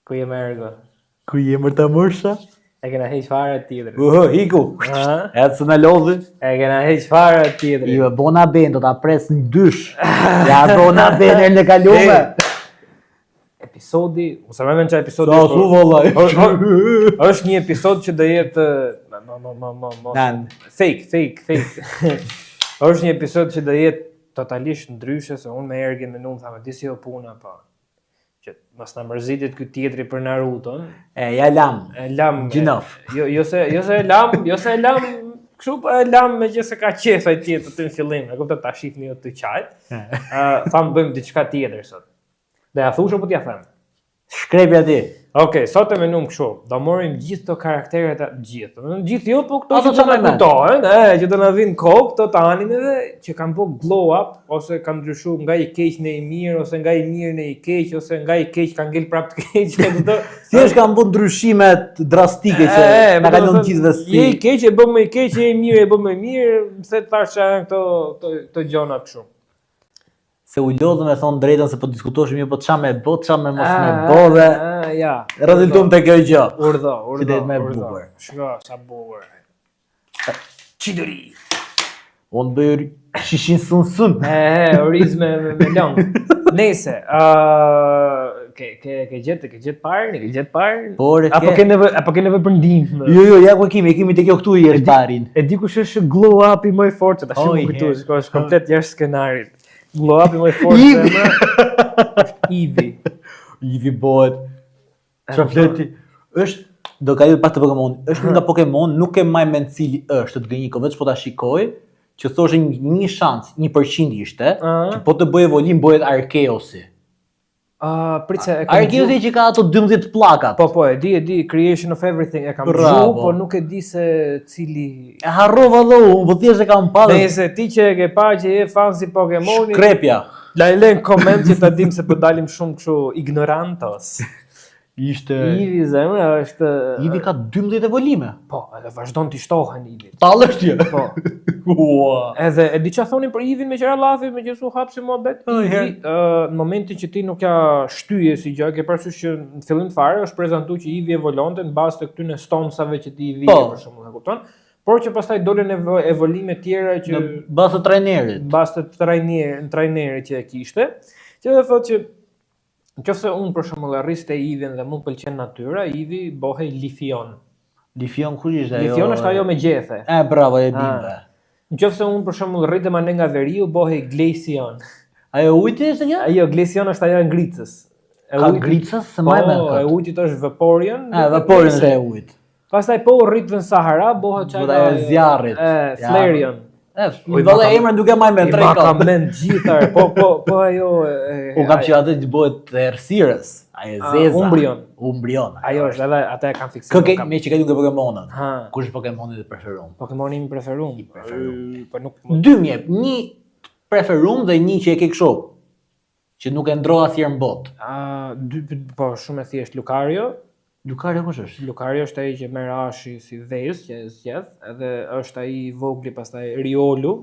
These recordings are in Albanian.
Ku je mergo? Ku je mërta mërsha? E kena heq fare tjetër. Hiku. Edhe se në lodhi. E kena heq fare tjetër. Jo, bona ben, do ta pres në dysh. Ja, bona ben e në kalume. Episodi, ose më që episodi... Sa su, vallaj. është një episod që do jetë... Fake. është një episod që do jetë totalisht ndryshe, se unë me Ergin me numë thame, disi o puna, pa. Që mos na mërzitit ky tjetri për Naruton. Ja lam. Lam. Gjinof. Jo se lam, kështu pa lam me që se ka qef ai tjetër të në fillim. E kuptoj ta shihni jo të qajt. Tham bëjmë diçka tjetër sot. Dhe ja thush apo t'ja them? Shkrepja ti. Okej, sot e menum kështu. Do morim gjithë këto karakteret gjithë. Gjithë jo, po këto Ato që na çfarë kuptojnë, që do na vinë kokë këto të animeve që kanë bërë glow up ose kanë ndryshuar nga i keq në i mirë ose nga i mirë në i keq ose nga i keq kanë ngel prapë të keq, këto. Thjesht kanë bërë ndryshime drastike që na kanë lënë gjithëve si. Je i keq e bën më i keq, je i mirë e bën më i mirë, pse thash këto gjona kështu. Se u lodhëm e thonë drejtën se po diskutoshim jo po qa me bo, qa me mos me bo dhe rezultum të kjo gjë. Urdhë. Që det me bukur. Shko, sa bukur. Qidëri. Unë bëjë shishin sun. Oriz me lëngë. Nese, ke gjetë parë? Apo ke nevojë për ndihmë? Jo, ja ku kemi të kjo këtu i është parin. E di kush është glow up i më i fortë, tash më këtu, është komplet jashtë skenarit. Glow up i më i fortë. Ivi bëhet. Çfarë fleti? Do ka ju pas të Pokemon. Është nga Pokemon, nuk e maj mend cili është të gënjiko, veç po ta shikoj, që thoshe një shans, 1% ishte, që po të bëj evolim bëhet Arceosi. Arceosi që ka ato 12 plakat. Po, e di, Creation of Everything, e kam gjuh, po nuk e di se cili... E harrova dhe unë, po thjesht e kam parë. Nëse ti që e ke pa që je fan si Pokemoni... Shkrepja. La e len koment që ta dim se po dalim shumë kështu ignorantos. Ishte... Ivi zemra është... Ivi ka 12 evolime. Po, edhe vazhdon t'i shtohen Ivi. Talësht je. Po. Edhe e di që thonin për Ivin me qëra lafi, me që su hapsi muhabet. Ivi, në momentin që ti nuk ja shtyje si gjë, ke parasysh që në fillim fare është prezantuar që Ivi evolonte në bazë të këtyre stomsave që ti i vije për shembull, e kupton? Por që pastaj dolën evolime tjera që në bazë të trajnerit. Bazë të trajnerit që e kishte, që dhe thotë që nëse unë për shembull arriste Ivin dhe më pëlqen natyra, Ivi bëhej Lifion. Lifion kush ishte ajo? Lifion është ajo me gjethe. Bravo, e dimve. Nëse unë për shembull rritem anë nga veriu, bëhej Glaceon. Ajo ujti është një? Jo, Glaceon është ajo e ngricës. Ka ngricës? Se më e mend. Po, e ujtit është Vaporeon. Vaporeon është e ujt. Pastaj po rrit në Sahara, bëhet çaj e zjarrit. Flareon. Valla emrin duke më mend 3 ka. Ka mend gjithar. Po ajo u kam që atë të bëhet errësirës. Ai Zeza. Umbreon. Ajo është edhe ata e kanë fiksuar. Kë me që ka duke Pokemonët. Kush është Pokemoni i preferuar? Pokemoni im preferuar. Po nuk dy më jep, një preferuar dhe një që e ke kështu. Që nuk e ndro asnjëherë në botë. Po shumë e thjesht Lucario. Lucario kush është? Lucario është ai që merr ashi si vezë, që e zgjedh, edhe është ai i vogli pastaj Riolu.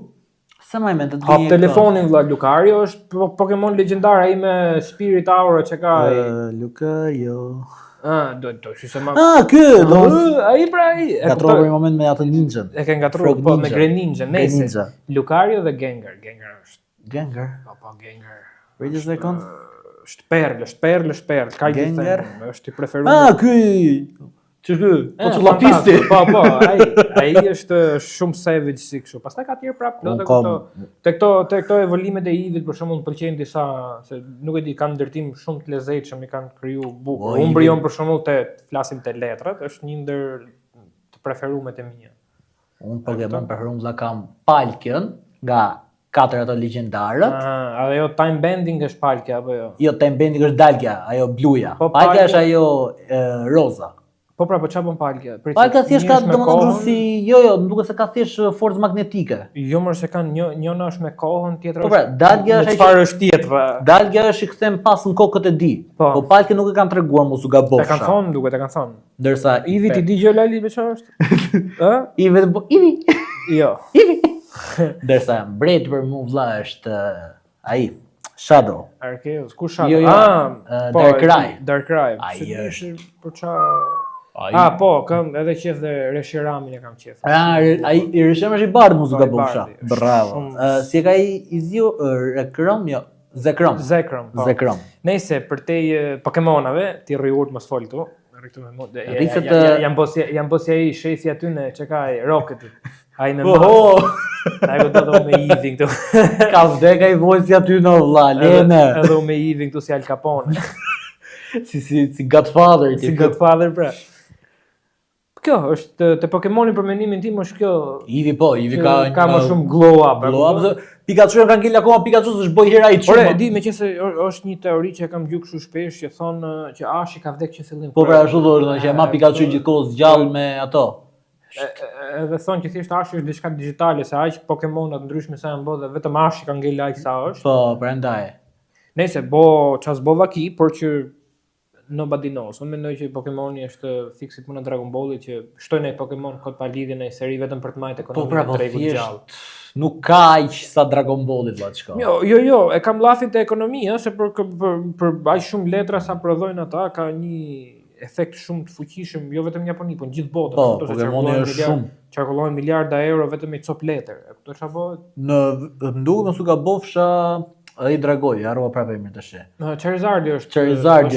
Sa më mend të di. Hap telefonin vëlla, Lucario është Pokemon legjendar ai me Spirit Aura që ka ai. Lucario. Do shi se ma... Ky, do... Ai pra ai. Gatrova një moment me atë ninjën. E ke ngatruar, po me Greninjën, nëse. Lucario dhe Gengar është. Gengar? Po, Gengar. Wait a second. Shperl, ka Gengar. Është i preferuar. Ky. Ç'është ky? Po çullapisti. Po, ai është shumë savage si kështu. Pastaj ka tjerë prap lotë këto. Te këto evolimet e Ivit për shembull pëlqejnë disa se nuk e di, kanë ndërtim shumë të lezetshëm, i kanë kriju bukur. Umbreon për shembull flasim te letrat, është një ndër të preferumet e mia. Unë Pokemon preferuar kam Palkion nga 4 ato legjendarët. Ajo time bending është Palkia apo jo? Jo, time bending është Dalgia, ajo bluja. Palkia është ajo roza. Po pra, po çfarë bën Palkia? Palkia thjesht ka domethënë si jo, më duket se ka thjesht forcë magnetike. Jo, më se kanë njëna është me kohën, tjetra është. Po pra, Dalgia është çfarë është tjetra? Dalgia është i kthem pas në kokët e di. Po Palkia nuk e kanë treguar mos u gabofsha. E kanë thonë, duket e kanë thonë. Ndërsa Ivi ti dëgjoj Lali me çfarë është? Ivi. Jo. Ivi. Ndërsa mbreti për mua vëlla është ai Shadow. Arceus, ku Shadow? Jo, Darkrai. Se Ai dish për ç'a po, kam edhe qef dhe Reshiramin e kam qef. Ai i Risham është i bardh muzika Po, i bofsha. bardhi, Bravo. Si e ka i zio Rekrom, jo, Zekrom. Po. Zekrom. Nëse për te Pokemonave, ti rriurt mos fol këtu. Rriset Janë bosi ai shefi aty në që ka Rocketit. Ai me Oho. Ai do me Eevee këtu. Ka vdek ai vojsi aty në vlla, lene. Edhe me Eevee këtu si Al Capone. Si Godfather. Si Godfather pra. Kjo është te Pokemoni për mendimin tim është kjo. Eevee ka më shumë glow up. Pikachu ka ngel akoma Pikachu s'është bëj hera i çum. Ore, di meqense është një teori që e kam gjuar kështu shpesh që thonë që Ashi ka vdekur që fillim. Po pra ashtu thonë që e ma Pikachu gjithkohës gjallë me ato. Edhe thonë që thjesht Ashi është diçka digjitale, se aq Pokemonat ndryshme sa janë bë dhe vetëm Ashi ka ngel aq sa është. Po, prandaj. Nëse ças bova ki, por që nobody knows. Unë mendoj që Pokemoni është fiksi puna Dragon Ballit që shtojnë ai Pokemon kot pa lidhje në seri vetëm për të marrë ekonominë e tregut gjallë. Nuk ka aq sa Dragon Ballit vllaçka. Jo, e kam llafin te ekonomia se për aq shumë letra sa prodhojnë ata ka një efekt shumë të fuqishëm, jo vetëm në Japoni, por në gjithë botën. Po, Pokemoni është shumë. Qarkullojnë miliarda euro vetëm me cop letër. E kuptoj çfarë bëhet? Në nduket mos u gabofsha ai Dragoi, harrova prapë emrin tash. Charizardi është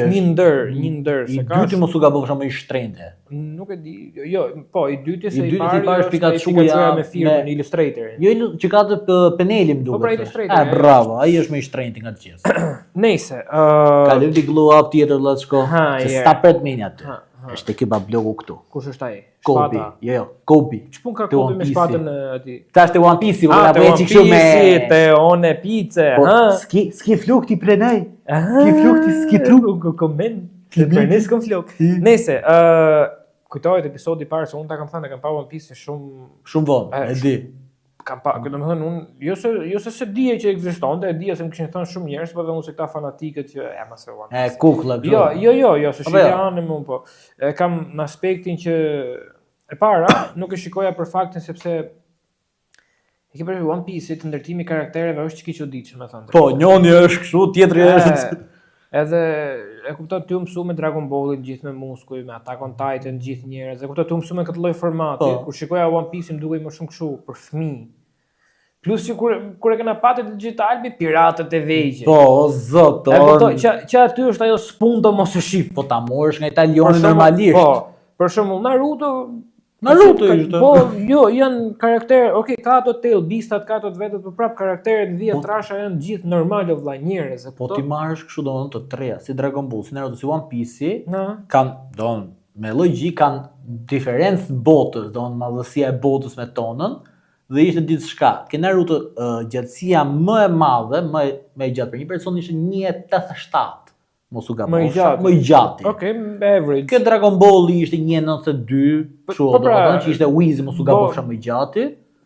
një ndër se ka. I dyti mos u gabofsha më i shtrenjtë. Nuk e di. Jo, po, i dyti se i pari është Pikachu me firmën Illustrator. Jo që ka të Peneli më duket. Po pra Illustrator. Bravo, ai është më i shtrenjtë nga të gjithë. Nëse, ka lëvdi glow up tjetër vllaçko. Se sta pret mini aty. Është ekipa bloku këtu. Kush është ai? Kobe. Jo, Kobe. Ç'pun ka Kobe me shpatën aty? Tash te One Piece, vëlla, bëj çik shumë me te one pice, ha? Ski flukti prenaj. Ski flukti, ski trup komen. Prenis kon flok. Nëse, kujtohet episodi i parë se unë ta kam thënë kam pa One Piece shumë vonë, e di. Kam pa, domethënë unë jo se dije që ekzistonte, e dija se më kishin thënë shumë njerëz, por dhe unë se këta fanatikët që mos e One Piece. Kukulla. Jo, se shijani më po. Kam në aspektin që e para nuk e shikoja për faktin sepse e ke për One Piece të ndërtimi karaktereve është çiki çuditshëm, e thënë. Po, njëri është kështu, tjetri është edhe e kuptoj ti u mësu me Dragon Ballin gjithë me muskuj, me Attack on Titan gjithë njerëz. E kuptoj ti u mësu me këtë lloj formati, kur shikoja One Piece më dukej më shumë kështu për fëmijë. Plus që kur e kena patë digital me piratët e vegjël. Po, zot. E kuptoj që aty është ajo spundo mos e shif. Po ta morësh nga italiani normalisht. Po, për shembull Naruto ishte. Po, jo, janë karakterë, okay, ka ato Tail Beastat, ka ato të vetët, por prap karakteret në vija trasha janë gjithë normale vëlla njerëz. Po ti marrësh kështu domethënë të treja, si Dragon Ball, si Naruto, si One Piece, kanë domethënë me logjik kanë diferencë botës, domethënë madhësia e botës me tonën, dhe ishte diçka. Ke Naruto gjatësia më e madhe, më e gjatë për një person ishte 1.87. Mos u gabosh, më i gjati. Okej, average. Ke Dragon Ball ishte 1.92, kështu domethënë që ishte Wiz mos u gabofsha më i gjati.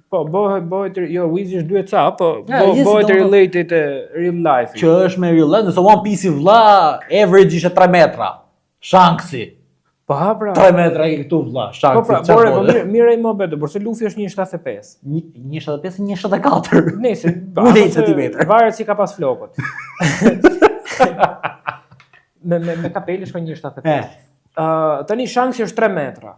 Po, bëhet jo Wiz është 2 ca, po bëhet related to real life. Që është me real life, nëse One Piece vlla average ishte 3 metra. Shanksi. Po pra. 3 metra i këtu vlla, Shanksi. Po pra, mirë ai më bëhet, por se Luffy është 1.75. 1.75, 1.74. Nëse, 1 centimetër. Varet si ka pas flokut. Me kapelë shkon 1.75. Tani Shanksi është 3 metra.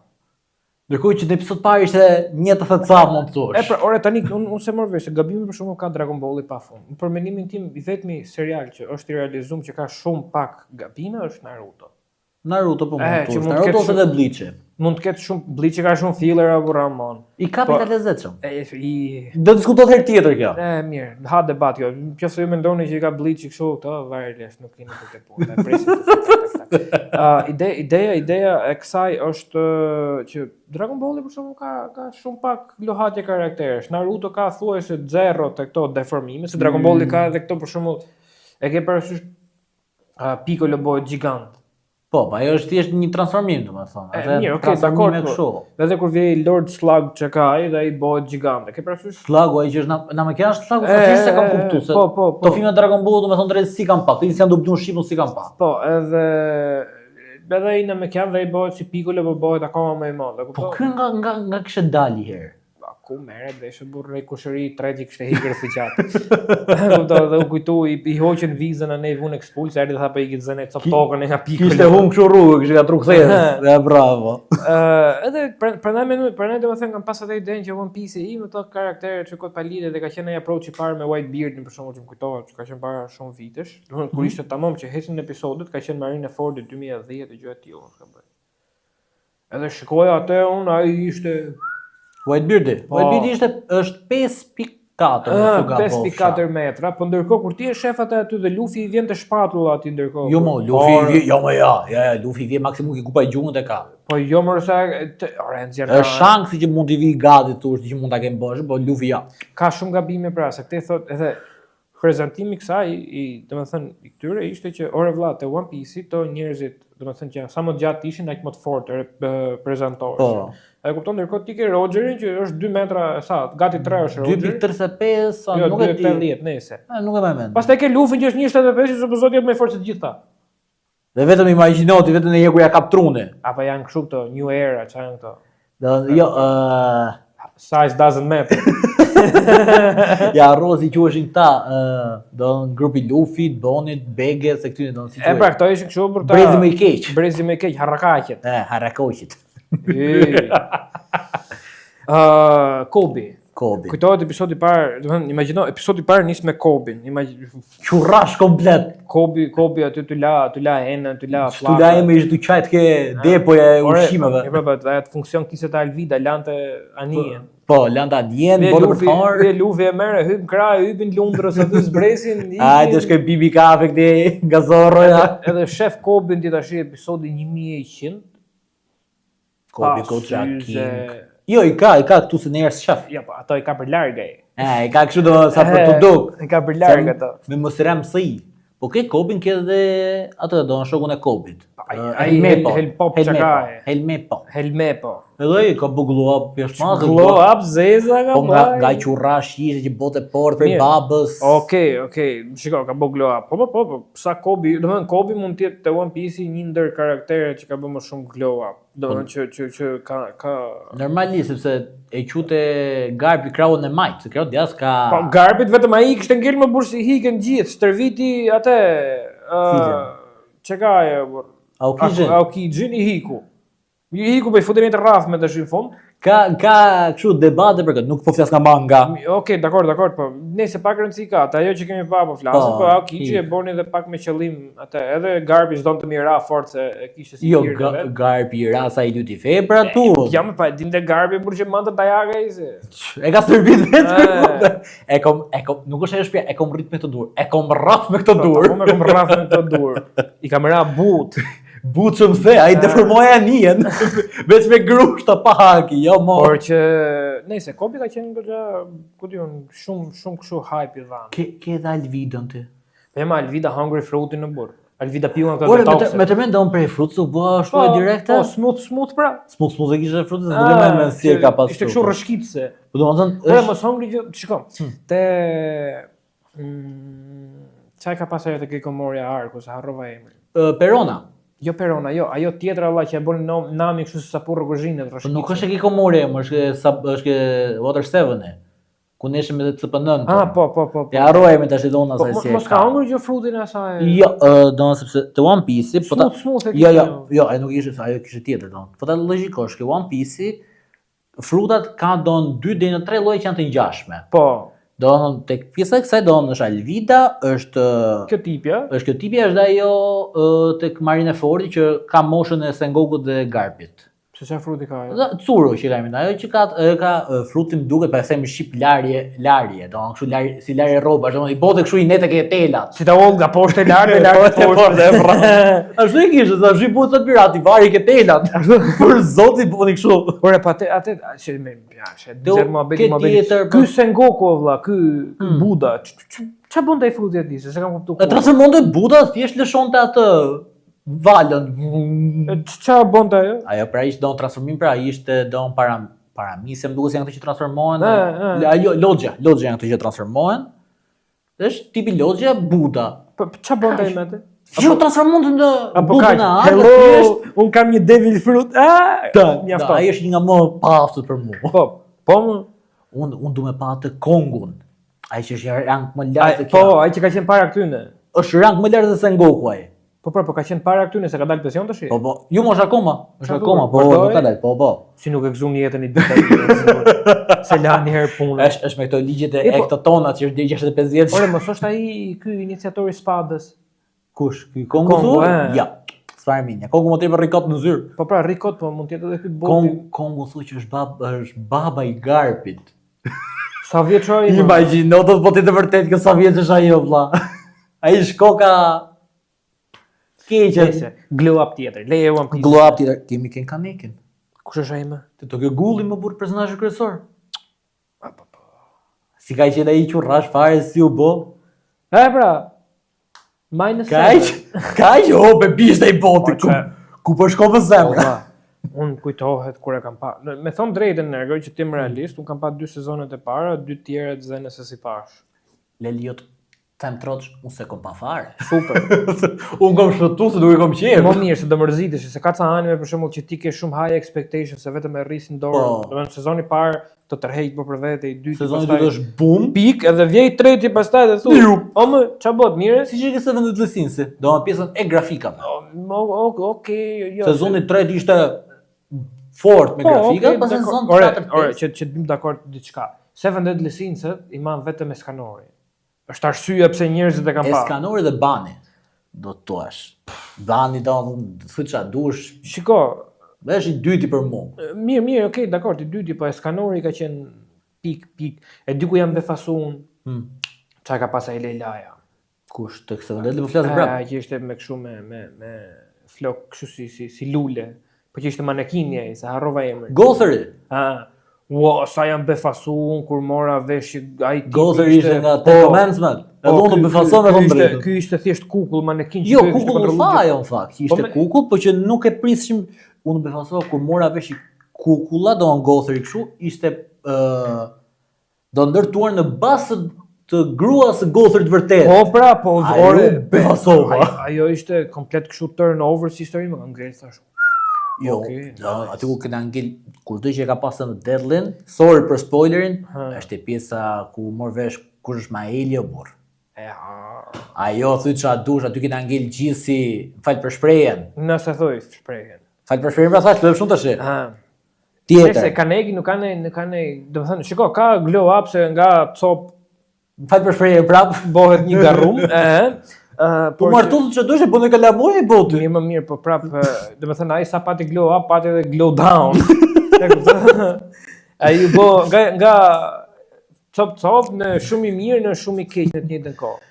Ndërkohë që në episod parë ishte 1.80 ca mund të thosh. Pra, ore tani unë se morr vesh se gabimi për shkakun ka Dragon Balli pafund. Për mendimin tim i vetmi serial që është i realizuar që ka shumë pak gabime është Naruto. Naruto po mund të thosh. Naruto ose dhe Bleach. Mund të ketë shumë Bleach ka shumë filler apo Ramon. I kapi të lezetshëm. Do diskutohet herë tjetër kjo. Mirë, ha debat kjo. Nëse ju mendoni që i ka Bleach kështu, varet, nuk keni për të punë. Presim. Ideja e kësaj është që Dragon Balli për shembull ka shumë pak lohatje karakteresh. Naruto ka thuajse 0 te këto deformime, se Dragon Balli ka edhe këto për shembull e ke parasysh Piccolo bëhet gjigant. Po, ajo është thjesht një transformim, domethënë. Mirë, okay, dakord kështu. Edhe kur vjen Lord Slug që ka ai dhe ai bëhet gjigant. E ke parasysh? Slugu ai që është na më kanë Slugu sa thjesht se kam kuptuar se. Po. To filmat Dragon Ball domethënë drejt si kanë pa. Këto janë dubduar shipun si kanë pa. Po, edhe ai na më kanë dhe ai bëhet si Piccolo, po bëhet akoma më i madh. Po kë nga kishte dalë herë. ku merret veshë burrë kushëri treti kishte hikër si gjatë. Kuptoj dhe u kujtu i hoqën vizën ne vun expulse erdhi tha po i këtë zënë cop tokën nga pikë. Kishte hum kështu rrugë, kishte gatru kthesë. Ja bravo. Edhe prandaj domethënë kam pas atë idenë që One Piece i me to karaktere që kot pa lidhje dhe ka qenë ai approach i parë me Whitebeardin për shembull që më kujtohet, që ka qenë para shumë vitesh. Domethënë kur ishte tamam që hecin episodët, ka qenë Marineford 2010 e gjë e tillë ka bërë. Edhe shikoja atë ai ishte Whitebeardi është 5.4 nëse gaboj. 5.4 metra, po ndërkohë kur ti je shef aty dhe Luffy i vjen te shpatulla aty ndërkohë. Jo mo, Luffy Luffy vjen maksimum që kupa e gjungët e ka. Po jo më sa Orange është shansi që mund t'i vi gati thoshti që mund ta kem bësh, po Luffy ja. Ka shumë gabime pra, se këtë thot edhe prezantimi i kësaj domethënë i këtyre ishte që ore vëlla te One Piece to njerëzit domethënë që sa më gjatë ishin aq më të fortë prezantorë. Po. E kupton ndërkohë ti ke Rogerin që është 2 metra sa, gati 3 është Roger. 2.35, nuk e di. 2.80 nëse. Nuk e mend. Pastaj ke Luffy që është 1.75 që supozoj jetë më fortë se të gjitha. Dhe vetëm imagjinoti vetëm e ku ja kap trune. Apo janë kështu këto New Era, çfarë janë këto? Jo, size doesn't matter. Ja Rozi quheshin këta, do në grupi Luffy, Bonit, Bege, se këtyre do në si E pra këto ishin kështu për ta Brezi më i keq. Brezi më i keq, harrakaqet. Harrakoqit. Kobe. Kujtohet episodi i parë, domethënë imagjino episodi i parë nis me Kobin. Qurrash komplet. Kobe aty të la henën, të la flaka. Tu la me ishte çajt ke depoja e ushqimeve. E pra atë funksion kishte ta Alvida lante anien. Po, lante anien, bota për fare. Luffy e merr, hyp krah, hypin Lundrës aty zbresin. Hajde shkoj bibi kafe këtej nga Zorroja. Edhe shef Kobin ti tash episodi 1100. Kobe Kocha King. Jo, i ka këtu se njerëz shef. Jo, po ato i ka për larg ai. I ka kështu do sa për të duk. I ka për larg ato. Me mos ramsi. Po ke Kobin ke edhe atë do në shokun e Kobit. Ai Helpop çaka. Helmepo. Edhe ai ka buglu up pjesëmarrës. Glow up zeza ka. Po nga qurrash ishte që bote port për babës. Okej. Shiko, ka buglu up. Po, sa Kobe, domethënë Kobe mund të jetë te One Piece një ndër karakterët që ka bërë më shumë glow up. Domethënë që ka normalisht sepse e qutë Garpi krahun e majt, se krahu djas ka. Po Garpit vetëm ai kishte ngel më bursi hikën gjithë, stërviti atë çka ajo Aokijin i hiku. I hiku për futën e të rraf me tash në fund. Ka kështu debate për këtë, nuk po flas nga manga. Okej, dakor, po nëse pak rëndësi ka, ajo që kemi pa po flasim, po Aokiji e boni edhe pak me qëllim atë, edhe Garpi s'donte të mira fort se kishte si jo, Garpi rasa i luti febra tu. Jam pa dinte Garpi burçë manta dajaga ai. E ka stërvit vetë. E kom, nuk është ajo shtëpia, e kom rrit me këtë dur. E kom rraf me këtë dur. Po me kom rraf me këtë dur. I kam ra but. Butë që më the, a i deformoj anien, veç me grushta pa haki, jo mo. Por që, nejse, Kobe ka qenë përgja, ku t'jon, shumë këshu hype i dhanë. Ke edhe Alvidën ti? Pema, Alvida hungry fruitin në burë. Alvida piu nga këtë detoxe. Me të mendë do më prej frutë, su bëha shtu e direkte? Po, smooth pra. Smooth e kishe frutë, se duke me si e ka pas frutë. Ishte këshu rëshkitse. Po do më thënë, është... mos hungry gjë, shiko, te... Qaj ka pas ajo të Kikomorja Arku, se harrova emri? Perona. Jo Perona, jo, ajo tjetra valla që e bën Nami kështu se sapur rrugëzhinët rreshtit. Po nuk është e Kikomori, është Water 7. Ku neshim me CP9. Po. Ja harroj me tash dona sa si. Mos ka hungur gjë frutin e asaj. Jo, dona sepse te One Piece, po ta. Jo, ai nuk ishte, ajo kishte tjetër don. Po ta logjikosh që One Piece frutat kanë don 2 deri në 3 lloje që janë të ngjashme. Po. Donë tek pjesa e kësaj donë është Alvida, është kjo tipja. Është dhe ajo tek Marinefordi që ka moshën e Sengokut dhe Garpit. Se çfarë fruti ka ajo? Tsuro që kemi, ajo që ka frutin duket pa themi ship larje, domethënë kështu larje si larje rroba, domethënë i bote kështu i netë ke telat. Si ta ol nga poshtë larje poshtë. Ashtu e kishte, sa zhi buca pirati, vari ke telat. Për zoti buni kështu. Por atë që më pjashe. Ky Sengoku vëlla, ky Buda. Ç'a bën ai fruti aty? Se kam kuptuar. E transformonte Buda, thjesht lëshonte atë valën. Ç'a bënte ajo? Ajo pra ishte don transformim, pra ishte don paramise, më duket se janë ato që transformohen. Ajo logja janë ato që transformohen. Është tipi logja Buda. Po ç'a bënte ai me atë? Jo transformonte në Budën e Hello, un kam një devil fruit. Ai është një nga më pastët për mua. Po më. Unë du me pa të Kongun. Ai që është rank më lart se kjo. Po, ai që ka qenë para këtyne. Është rank më lart se Sengoku ai. Po ka qenë para këtyne se ka dalë pension tash. Po, ju mosh akoma. Është akoma, po nuk ka dalë. Po. Si nuk e gëzon jetën i ditë. Se la një herë punën. Është me këto ligjet e këto tona që është deri 65 vjeç. Ore, mos është ai ky iniciatori i spadës. Kush? Ky Kongu? Ja. S'farë minja. Kongu më tepër rikot në zyrë. Po pra rikot, po mund të jetë edhe ky boti. Kongu thu që është baba i Garpit. Sa vjeç ai? Imagjino do të bëhet të vërtet që sa vjeç është ajo vlla. Ai është koka keqe. Glow up tjetër. Leje One Piece. Glow up tjetër. Kemi Ken Kaneken. Kush është ai më? Të Tokyo Ghoul më burr personazh kryesor. Si ka qenë ai qurrash fare si u bë? Pra. Kaq, be bishte i boti. Ku po shko me zemra? Unë kujtohet kur e kam pa. Me thon drejtën nergoj që tim realist, unë kam pa 2 sezonet e para, 2 tjera të zënë se si pash. Leliot them troç, unë se kom pa fare. Super. Unë kom shëtu se nuk e kom qejf. Më mirë se do mërzitesh, se ka ca anime për shembull që ti ke shumë high expectations se vetëm e rrisin dorë. Domethënë sezoni i parë të tërheq për vete, i dytë sezoni i dytë është bum, pik edhe vjen i treti pastaj dhe thu. O më, ç'a bëhet mirë? Si që se vendet lësinsi, do më pjesën e grafikave. Okej, jo. Sezoni i tretë ishte fort me grafikat, pas sezon 4. Ore, që të bim dakord diçka. Se vendet lësinse i man vetëm me skanori. Është arsyeja pse njerëzit e kanë pa. Skanori dhe bani. Do të thuash. Bani do të thotë ç'a dush. Shiko, është i dyti për mua. Mirë, okay, dakord, i dyti, po skanori ka qenë pik. E di ku jam befasun. Çka ka pas ai Leilaja. Kush të kësaj vendet më flas prap. Ai që ishte me kështu me flok kështu si lule. Po që ishte manekinja ai, se harrova emrin. Gotheri. Sa jam befasun kur mora vesh ai tipi. Gotheri ishte nga Commencement. Edhe unë befasova me thonë drejtën. Ky ishte thjesht kukull manekin që jo, kukull u tha ajo në fakt. Ishte kukull, po që nuk e prisshim. Unë befasova kur mora vesh kukulla, do në Gotheri kështu, ishte do ndërtuar në bazë të gruas së Gotherit vërtet. Po pra, po ore befasova. Ajo ishte komplet kështu turnover si histori më ngel thash. Jo, aty ku kena ngel kurdo që e ka pasur në Deadline, sorry për spoilerin, është e pjesa ku mor vesh kush është Maeli o burr. Ajo thuj ç'a dush, aty kena ngel gjithë si, fal për shprehjen. Nëse thoj shprehjen. Fal për shprehjen, pra thash, lëm shumë tash. Tjetër. Se Kaneki nuk kanë, domethënë, shiko, ka glow up se nga cop fal për shprehjen prap bëhet një garrum, po martull që dush e bën e kalamoj i boti. Më mirë, po prap, domethënë ai sa pati glow up, pati edhe glow down. Ai u bë nga cop në shumë i mirë në shumë i keq në të njëjtën kohë.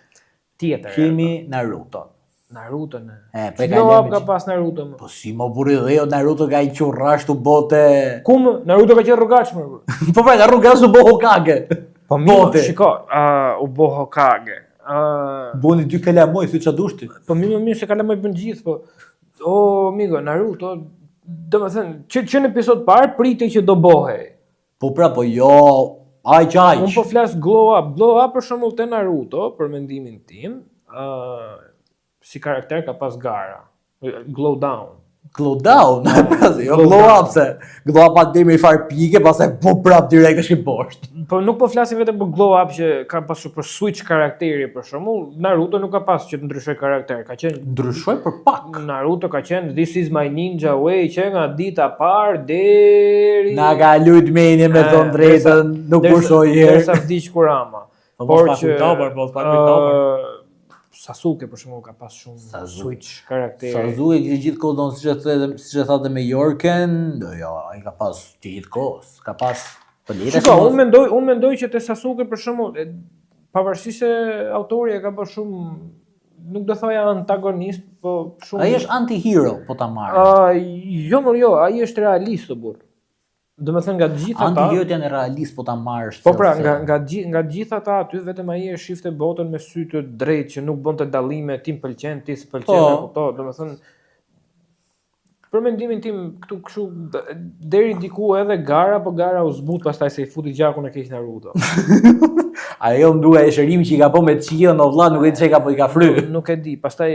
Tjetër. Kemi Naruto. Naruto në. Po glow up ka pas Naruto më. Po si më burri dhe Naruto ka i qurrash tu bote. Kum Naruto ka qenë rrugaç më. Po pra, rrugaç u bë Hokage. Po mirë, shiko, u bë Hokage. Boni 2 kalamoj, si ç'a dushti. Po mirë se kalamoj bën gjithë, po. O, amigo, Naruto, domethënë, që në episod parë pritej që do bëhej. Po pra, po jo, aq. Unë po flas glow up për shembull te Naruto, për mendimin tim, si karakter ka pas gara. Glow down. Glow down, jo glow up se glow up atë deri fare pike, pastaj po prap direkt është i poshtë. Po nuk po flasim vetëm për glow up që ka pasur për switch karakteri për shembull, Naruto nuk ka pasur që të ndryshoj karakter, ka qenë ndryshoj për pak. Naruto ka qenë this is my ninja way që nga dita parë deri na ka lut menje me thon drejtën, nuk pushoj herë. Derisa vdiq Kurama. Por që Sasuke për shembull ka pas shumë switch karakteri. Sasuke gjithkohë siç e thatë me Yorken, jo, ai ka pas gjithkohë, ka pas Shiko, unë mendoj që te Sasuke për shembull, pavarësisht se autori e ka bërë shumë, nuk do thoja antagonist, po shumë. Ai është anti-hero, po ta marrë. Jo, ai është realist o burr. Domethënë nga të gjithë ata anti-hero janë realist, po ta marrësh. Po pra, nga të gjithë ata aty vetëm ai e shifte botën me sy të drejtë që nuk bënte dallime, ti më pëlqen, ti s'pëlqen, apo domethënë për mendimin tim këtu kështu deri diku edhe gara, po gara u zbut pastaj se i futi gjakun e keq Naruto. Ajo më duhet e shërimi që i ka po me qiellin o vlla, nuk e di çka po i ka fry. Nuk e di, pastaj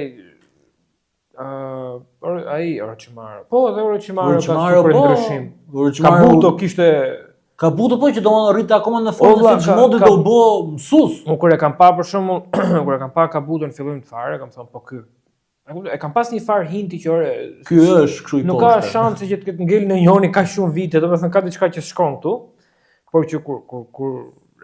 ai Orochimaru. Po, edhe Orochimaru ka super ndryshim. Kabuto kishte Kabuto po që do të rritë akoma në formën se çmodi do bë mësues. Unë kur e kam pa për shembull, kur e kam pa Kabuton në fillim të fare, kam thënë po ky. E kam pas një farë hinti që ky është kështu i poshtë. Nuk ka shanse që të ketë ngel në njëri kaq shumë vite, domethënë ka diçka që shkon këtu. Por që kur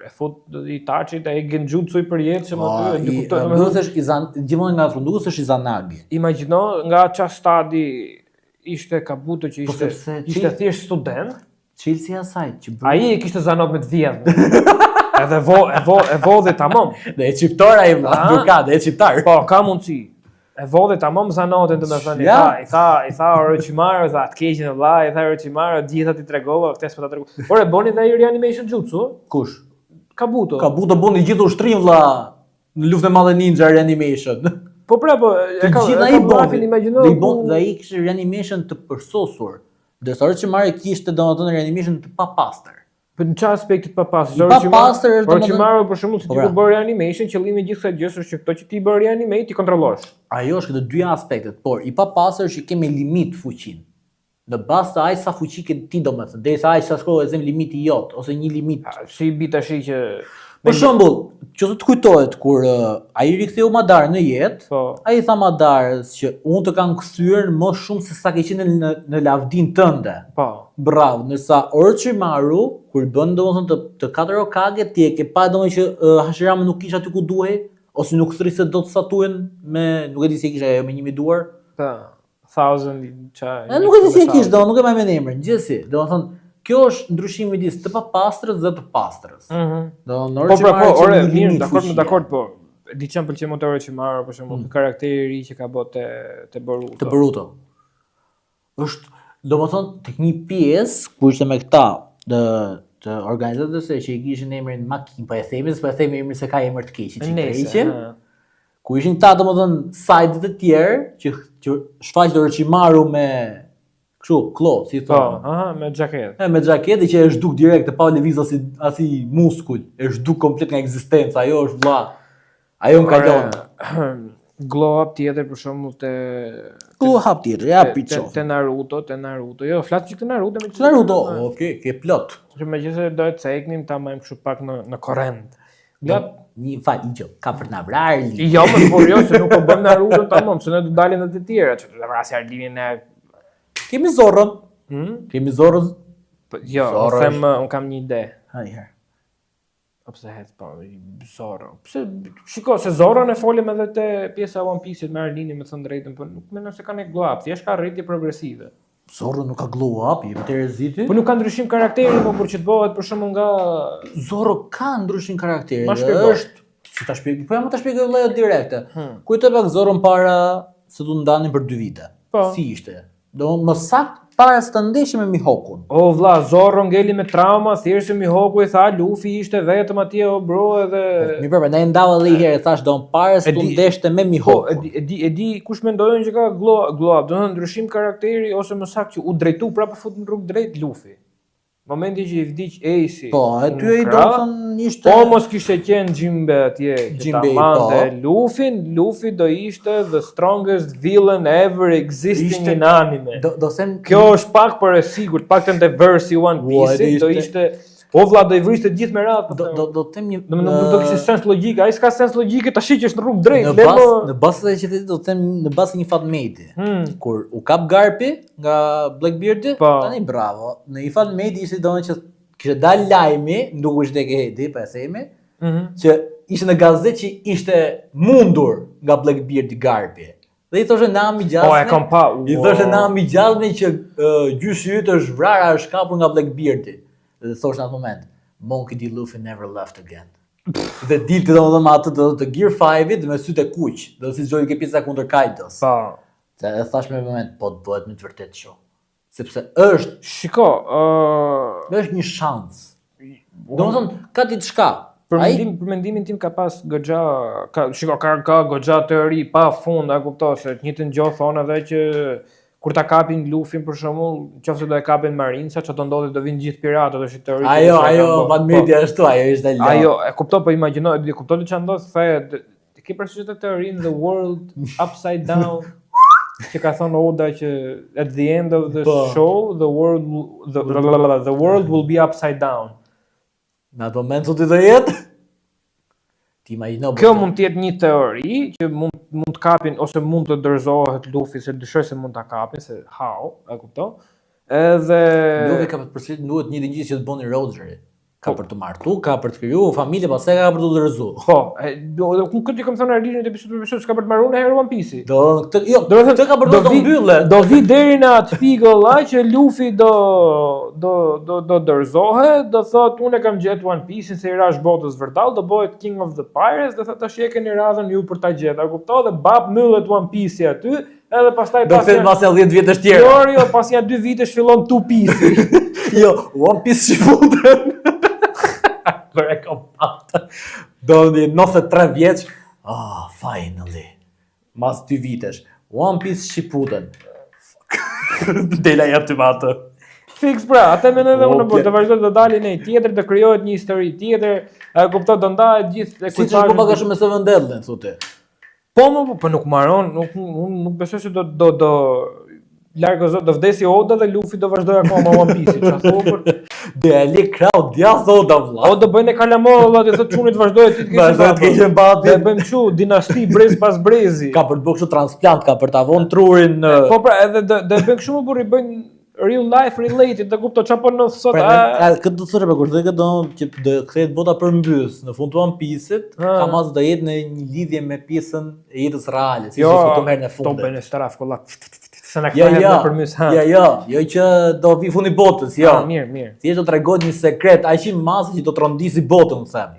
e fut Itachi ai genjutsu i përjetshëm aty, e kuptoj domethënë gjithmonë nga afrundues është Izanagi. Imagjino nga çfarë stadi ishte Kabuto që ishte thjesht student. Çelësi asaj që ai e kishte zanot me të vjedhë. Edhe e vodhi tamam. Dhe e çiptor ai advokat, e çiptar. Po, ka mundsi. E vodhi tamam zanotin domethënë. I tha Orochimaru, tha të keqin e vllai, i tha Orochimaru, gjithë ti tregova, këtë s'po ta tregoj. Por e boni dhe ai reanimation jutsu? Kush? Kabuto. Kabuto boni gjithë ushtrin vlla në luftën e madhe ninja reanimation. Po e ka ai imagjino. Dhe ai kishte reanimation të përsosur. Ndërsa Orochimaru kishte domethënë reanimation të papastër. Për në çfarë aspekti të papastër? Orochimaru për shembull si ti kur bën reanimation, qëllimi i gjithë kësaj gjës është që këto që ti bën reanimate ti kontrollosh. Ajo është këto dy aspektet, por i papastër është që kemi limit fuqinë. Në bazë të ai sa fuqi ke ti domethënë, derisa ai sa shkruaj zem limiti jot ose një limit. Si bi tash që për shembull, çdo të kujtohet kur ai riktheu Madar në jetë, ai i tha Madarës që unë të kam kthyer më shumë se sa ke qenë në lavdin tënde. Po. Bravo, ndërsa Orochimaru kur bën domethënë të 4 Hokage ti e ke pa domethënë që Hashirama nuk kisha aty ku duhej ose nuk thrisë dot statuen me nuk e di si e kisha ajo me 1000 duar. Po. 1000 çaj. Nuk e di si e kish, nuk e mbaj mend emrin. Gjithsesi, domethënë kjo është ndryshimi midis të papastrës dhe të pastrës. Do mirë, dakord, po. Di çam pëlqen më Orochimaru për shembull, karakteri i ri që ka bërë te Boruto. Te Boruto. Është domethënë tek një pjesë ku ishte me këta të organizatës që i kishin emrin Makin, po e themi emrin se ka emër të keq, që keqin. Ku ishin këta domethënë side-et e tjerë që shfaqet Orochimaru me kështu, klot, si thonë. Me xhaketë. Me xhaketë që e zhduk direkt, e pa lëviz asi muskull, e zhduk komplet nga ekzistenca, ajo është vlla. Ajo më kalon. Glow up tjetër për shembull te Naruto. Jo, flas çik te Naruto me Naruto. Okej, ke plot. Që megjithëse do të ceknim ta mbajmë kështu pak në korrent. Një fal ijo, ka për na vrar. Jo, më por jo se nuk po bën Naruto tamam, se ne do dalin edhe të tjera, që do vrasë Arlinin e Kemi Zorron. Kemi Zorron. Jo, unë kam një ide. Hajher. Pse het po Zorron. Pse shiko se Zorron e folim edhe te pjesa e One Piece-it me Arlinin me thënë drejtën, po nuk mendoj se ka ne glow up, thjesht ka rritje progresive. Zorron nuk ka glow up, jemi te reziti. Po nuk ka ndryshim karakteri, po për që të bëhet për shembull nga Zorro ka ndryshim karakteri. Është si ta shpjegoj, po jam ta shpjegoj vëllai direkte. Kujto pak Zorron para se tu ndanin për 2 vite. Si ishte? Do më sakt para se të ndeshim me Mihawkun. O vlla, Zorro ngeli me trauma, thjesht se Mihawku i tha Luffy ishte vetëm atje o bro edhe Mi përme, ne ndau edhe një herë thash do para se të ndeshte me Mihawkun. E di kush mendojnë që ka glow up, do të thënë ndryshim karakteri ose më saktë që u drejtu prapë fut në rrugë drejt Luffy. Momenti që i vdiq Ace. Po, aty ai do të thënë ishte. Po mos kishte qenë Jinbe atje, që ta mante Luffy do ishte the strongest villain ever existing in anime. Do them kjo është pak për e sigurt, paktën te versi One Piece do ishte o vlla do i vriste gjithë me radhë. Do them një nuk do kishte sens logjike, ai s'ka sens logjike tash që është në rrugë drejt. Në bazë të që do të them në bazë një fatmeti. Kur u kap Garpi nga Blackbeard, tani bravo. Në një fatmeti ishte domethënë që kishte dalë lajmi, nuk ishte ke hedi, po e themi, që ishte në gazetë që ishte mundur nga Blackbeard Garpi. Dhe i thoshe Nami Gjasme. Po e kam pa. I thoshe Nami Gjasme që gjyshi yt është vrarë, është kapur nga Blackbeard. Dhe thosh në atë moment, Monkey D. Luffy never left again. Dhe dilte domethënë me atë të Gear 5-it me sytë e kuq, do si zgjoi ke pjesa kundër Kaidos. Po. Se e thash me moment, po të bëhet me të vërtetë kështu. Sepse është, shiko, është një shans. Domethënë ka diçka. Për mendimin tim ka pas goxha, ka goxha teori pa fund, a kupton se të njëjtën gjë thonë edhe që kur ta kapin Luffy për shembull, nëse do e kapin Marinca, çfarë do ndodhi, do vinë gjithë piratët, është teori. Ajo, Vanmedia ashtu, ajo ishte lart. Ajo, e kuptoj, po imagjino, e kuptoj çfarë ndodh, the ke përsëritur teorinë The World Upside Down. që ka thënë Oda që at the end of the show the world will be upside down. Në atë moment të të jetë? Ti imagjino. Kjo mund të jetë një teori që mund të kapin ose mund të dorëzohet Luffy, se dyshoj se mund ta kapin, se how, e kupton? Edhe Luffy ka për të përsëritur duhet një gjë që të bëni Rogeri. Ka për të martu, ka për të krijuar familje, pastaj ka për të udhëzuar. Po, këtë kam thënë Arlinit episodin s'ka për të marrë në herë One Piece. Këtë ka për të mbyllë. Do vi deri në atë pikë që Luffy do dorëzohet, do thotë unë kam gjetë One Piece-in se i rash botës vërtall, do bëhet King of the Pirates, do thotë tash e keni radhën ju për ta gjetur. A kupton? Dhe bab mbyllet One Piece aty, edhe pastaj do të pas 10 vjetësh tjerë. Jo, pas 2 vitesh fillon Two Piece. Jo, One Piece Shippuden. Për e kom patë. Do një 93 vjeç. Finally. Mas 2 vitesh. One Piece Shippuden. Fuck. Dela ja ty matë. Fix pra, atë mendoj edhe unë të vazhdoj të dalin një tjetër, të krijohet një histori tjetër, kupton do ndahet gjithë ekuazhi. Siç po paga shumë me Seven Deadly, thotë. Po nuk marron, nuk besoj se do largëzohet, do vdesi Oda dhe Luffy do vazhdoj akoma One Piece, çfarë thonë? Dhe ali crowd djath Oda vlla. Oda bëjnë kalamor valla, të thotë çunit vazhdoj ti të keqë mbati. Dhe bëjmë kështu dinasti brez pas brezi. Ka për të bërë kështu transplant, ka për ta vonë trurin. Po pra, edhe do bëjmë kështu më burri bëjnë real life related, të kupto çapo në sot. Këtë do thotë për këtë do që do kthehet bota përmbys në fund të One Piece-it, Kamaz do jetë në një lidhje me pjesën e jetës reale, siç e foto merr në fund. Jo, bën straf kollak. Jo që do vi fundi botës, jo. Mirë. Thjesht do t'rregoj një sekret, aq i madh që do trondisi botën, them.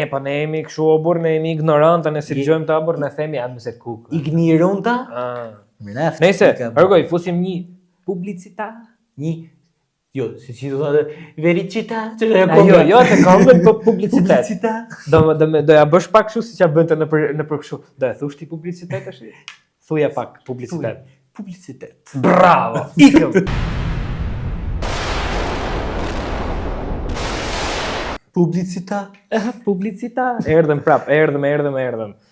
Po ne jemi kështu obur, ne jemi ignorantë, ne si dëgjojmë të abur, ne themi jam se kuk. Ignoronta? Mirë. Nëse, rregoj, fusim një publicitar, një si do thotë vericità, jo, të këmbën për publicitet. Do ja bësh pak kështu siç ja bënte në për kështu. Do e thush ti publicitet tash? Thuja pak publicitet. Publicitet. Bravo. Ikëm. Publicitet. Erdhëm.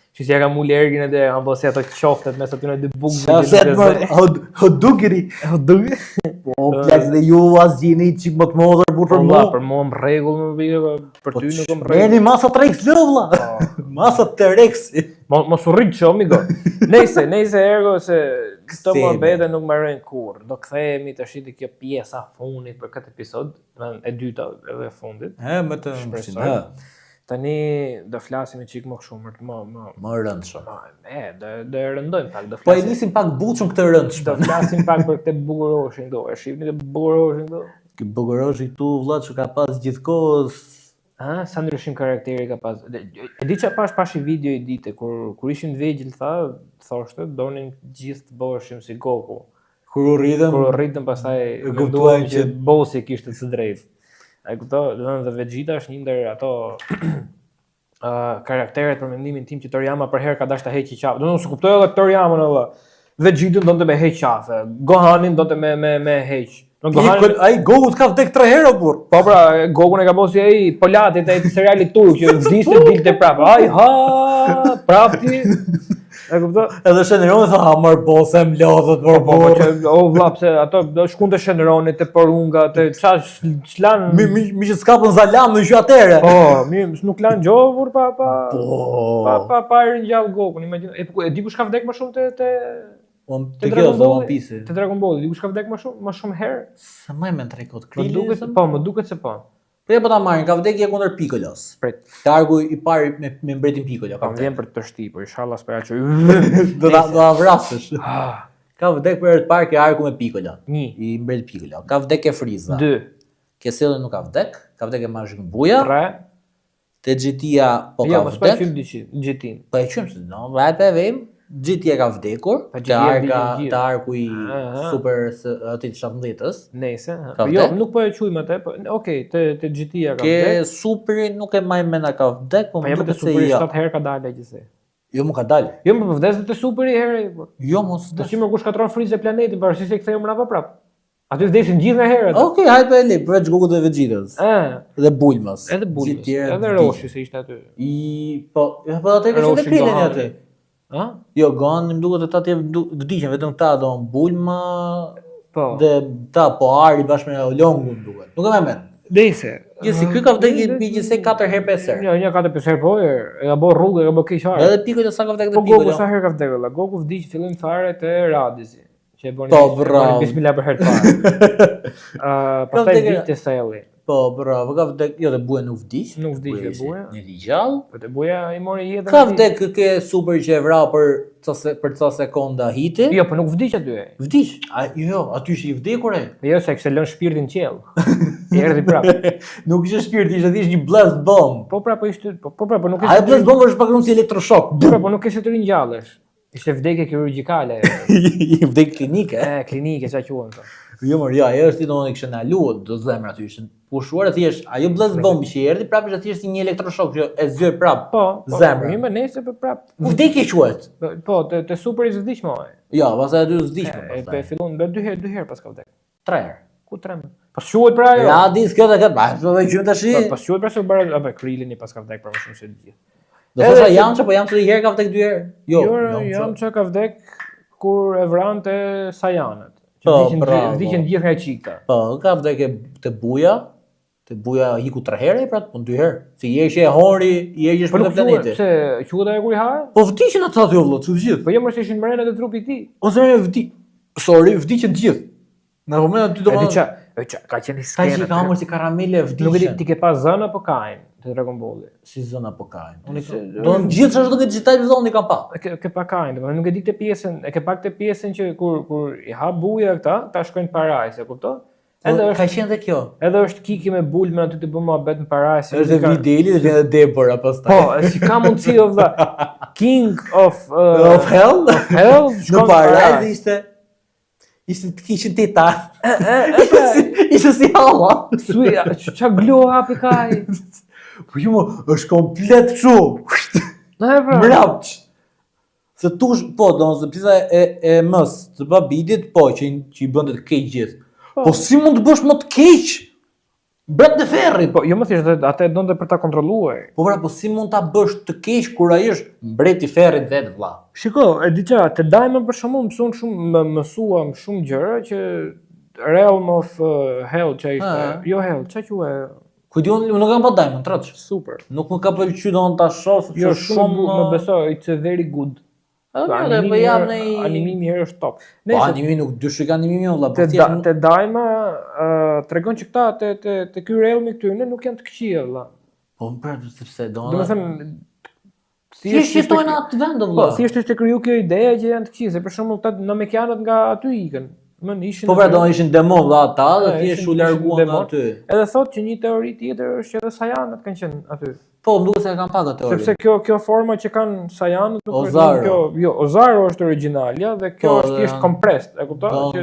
Që si ja ka mulli Ergin edhe kanë bësi ato qoftet mes aty në dy bugë. Hodugri. Po, plak dhe ju azjeni çik më të modër për mua. Për mua në rregull më bie, për ty nuk kam rregull. Merrni masa T-Rex vlla. Masa T-Rex. Mos u rrit ço amigo. Nëse ergo se këto mohabete nuk marrin kurrë. Do kthehemi tash te kjo pjesa fundit për këtë episod, e dyta edhe e fundit. Më të shpresoj. Tani do flasim çik më shumë më rëndshëm. Do e rëndojmë pak, do flasim. Po e nisim pak buçun këtë rëndshëm. Do flasim pak për këtë bukuroshin këtu. E shihni këtë bukuroshin këtu? Ky bukuroshi këtu vëlla që ka pas gjithkohës. Sa ndryshim karakteri ka pas. E di çfarë pash i video i dite kur ishin të vegjël thoshte donin gjithë të bëheshim si Goku. Kur u rritëm pastaj kuptuam që bossi kishte të drejtë. E këto, dhe Vegeta është një ndër ato karakteret për mendimin tim që Toriyama për herë ka dash ta heqë qafë. Do të kuptoj edhe Toriyama në Vegeta donte me heq qafë, Gohanin donte me heq. Ai Goku ka vdek 3 herë burr. Po pra, Goku ne ka bosi ai Polatit ai serialit turk që vdiste dilte prap. Ai prapti. E kuptoj. Edhe Shenroni tha marr bosem lodhët por o vlla pse ato do shkunte Shenroni te Porunga te çlan mi që skapën Zalam në gjë atëre. Po, mirë, nuk lan gjovur pa ringjall Gokun. Imagjino, e di kush ka vdek më shumë te One Piece. Te Dragon Ball, di kush ka vdek më shumë herë? Sa më men trekot Krillin. Më duket se po. Po ta marrin, ka vdekje kundër Pikolos. Prit. Targu i parë me mbretin Pikolo. Ka vjen për të shtipur, inshallah spera që do ta vrasësh. Ka vdek për herë të parë ke arku me Pikolo. 1. I mbret Pikolo. Ka vdekje Friza. 2. Kesellë nuk ka vdek, ka vdekje Majin Buja. 3. Te GT-ja po ka vdek. Jo, mos film GT-n. Po e qym se no, vajte vem. GT-ja ka vdekur, te arku i super atë 17-s. Nëse, jo, nuk po e quajmë atë, po okay, te GT-ja ka vdekur. Ke superi nuk e mbaj mend ka vdek, po më duket se superi 7 herë ka dalë gjithsej. Jo më ka dalë. Jo më vdes te superi herë. Jo mos. Do si më kush katron frizë planetin, pavarësisht se kthehëm mbrapa prap. Aty vdesin gjithë me herë. Okej, hajde po e le, për Goku dhe Vegetës. Dhe Bulmas. Edhe Roshi se ishte aty. Po atë kishte Krillin aty. Jo, Gohan më duket ata të vdiqen vetëm ta do Bulma Po. dhe ta po Ari bashkë me Longu më duket. Nuk e më mend. Dejse. Gjithsesi ky ka vdekur gjithsej 4 herë 5 herë. Jo, një 4-5 herë po, e ka bërë rrugë, e ka bërë keq fare. Edhe Piccolo sa ka vdekur Po Piccolo. Goku sa herë ka vdekur? Goku vdiq fillim fare te Radizi. Që e bëni Po, bravo. bismillah për herë të parë. Pastaj vdiq te Selli. Po, bravo, ka vdekur, jo, te Buja nuk vdiq. Nuk vdiq te Buja. Një gjallë. Po te Buja i mori jetën. Ka vdekur ke super që e vrau për ca sekonda hiti. Jo, po nuk vdiq aty. Vdiq. Jo, aty është i vdekur e. Jo, se kishte lënë shpirtin në qiell. I erdhi prapë. Nuk ishte shpirti, ishte thjesht një blast bomb. Po prapë ishte, po prapë nuk ishte. Ai blast bomb është pak si elektroshok. Po prapë nuk ishte të ringjallesh. Ishte vdekje kirurgjikale. I vdek klinike. Klinike çka quhen ato. Jo, jo, ajo është domosdoshmë kishte ndaluar do zemra aty ishin pushuar thjesht. Ajo blast bomb që erdhi prapë ishte thjesht një elektroshok që e zgjoi prapë. Po, zemra. Më nesër po prapë. Vdekje quhet. Po, te super i vdiq më. Jo, pastaj aty vdiq më E pastaj. fillon dy herë pas ka vdek. 3 herë. Ku 3? Pas quhet pra ajo. Ja, dis kjo ta kat, do të qym tash. Pas quhet pra se u bëra apo Krillin i pas ka vdek për më shumë se të gjithë. Do thosha Yamcha, po Yamcha 1 herë ka vdek 2 herë. Jo, Yamcha ka vdek kur e vrante Saiyanët. Po, Vdiqën gjithë nga Çika. Po, ka vdekje te Buja. Te Buja hiku 3 herë, pra, po 2 herë. Si je që e hori, je që Po shpëton planetin. Se quhet ajo kur i ha? Po vdiqën ata aty vëllai, çu gjithë. Po jo më se ishin mrenet e trupit i tij. Ose e vdiq. Sorry, vdiqën të gjithë. Në momentin aty do të ka qenë Ka skenë. që ka amur si karamele vdiqën. Nuk e di ti ke pas zën apo kain te Dragon Ball. Si zën apo kain. Unë do të gjithë çfarë do të digital vëllai kam pa. Ke pa kain, domethënë nuk e di te pjesën, e ke pak te pjesën që kur i ha buja këta, ta shkojnë paraj, se kupton? Edhe ka qenë edhe kjo. Edhe është Kiki me Bulma aty të bën mohabet në paraj. Është Videli dhe vjen edhe Debora pastaj. Po, si ka mundësi o vëlla. King of Hell? Në paraj ishte të kishin teta. Ishte si halla. Qa glo hapi kaj? Po ju është komplet kështu. Mrapç. Se tush, po, domosdoshmë pjesa e mës të babidit, po, që i bënte të keq gjithë. Po si mund të bësh më të keq? Brat në ferrit. Po, jo më thjesht atë e donte për ta kontrolluar. Po pra, po si mund ta bësh të keq kur ai është mbreti i ferrit vetë vëlla? Shiko, e di çfarë, te Diamond për shkakun mësuam shumë gjëra që Realm of Hell që ishte. Jo Hell, ç'a quhet? Ku di unë nuk kam pa Diamond, traç. Super. Nuk më ka pëlqyer don ta shoh sepse jo, shumë më besoj, it's a very good. Po jam në animimi herë është top. Po animimi nuk dysh që animimi vëlla, po thjesht te Daima tregon që këta te ky realmi këtyre nuk janë të këqija vëlla. Po pra sepse domethënë thjesht jetojnë atë vend vëlla. Po thjesht është kriju kjo ideja që janë të këqija, se për shembull këta namekianët nga aty ikën. Po pra do ishin demon vëlla ata dhe thjesht u larguan nga aty. Edhe thotë që një teori tjetër është që edhe Saiyanët kanë qenë aty. Po, më duket se kam pa këtë teori. Sepse kjo forma që kanë Saiyanët nuk është kjo, jo, Ozaro është origjinalja dhe kjo është thjesht komprest, e kupton? Që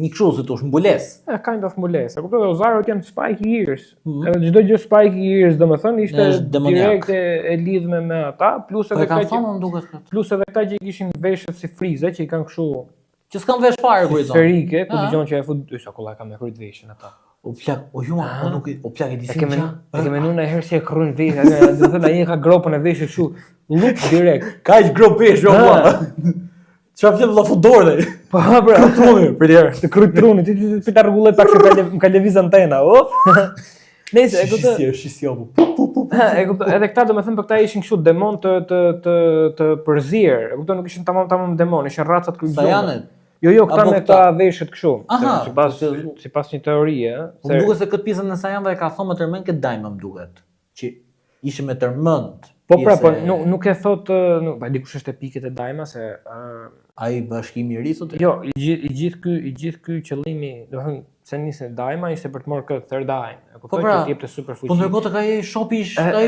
një kështu si thosh, mbulesë. Kind of mbulesë. E kupton? Ozaro janë Spike Years. Edhe çdo gjë Spike Years, domethënë ishte direkt e lidhme me ata, plus edhe këta që më duket këtë. Plus edhe këta që kishin veshët si Friza që i kanë kështu që s'kan vesh fare kur i thon. Sferike, ku dëgjon që e fut sa kolla ka me kryt veshën ata. O plak, o ju nuk o plak e di si. E kemë në herë si e kryn veshën, do të thënë ai ka gropën e veshës kështu, lup direkt. Kaq grop vesh o valla. Çfarë flet valla fudore? Po bra, truni, për herë, të kryt truni, ti ta rregulloj pak se më ka lëviz antena, o. Nëse e kuptoj. Si apo. E kuptoj, edhe këta domethënë për këta ishin kështu demon të përzier. E kuptoj, nuk ishin tamam demon, ishin racat kryqëzore. Jo, këta me këta veshët kështu. Sipas një teorie, se më duket se këtë pjesën e Saiyanëve ka thonë më tërmend këtë Daima më duket, që ishte me tërmend. Po pra, po nuk e thot, pa dikush është epike te Daima se ai bashkimi i ri thotë. Jo, i gjithë ky qëllimi, do të thënë se nisë Daima ishte për të marrë këtë Third Eye. E kuptoj që ti jep të super fuqi. Po ndërkohë të ka ai shopi ai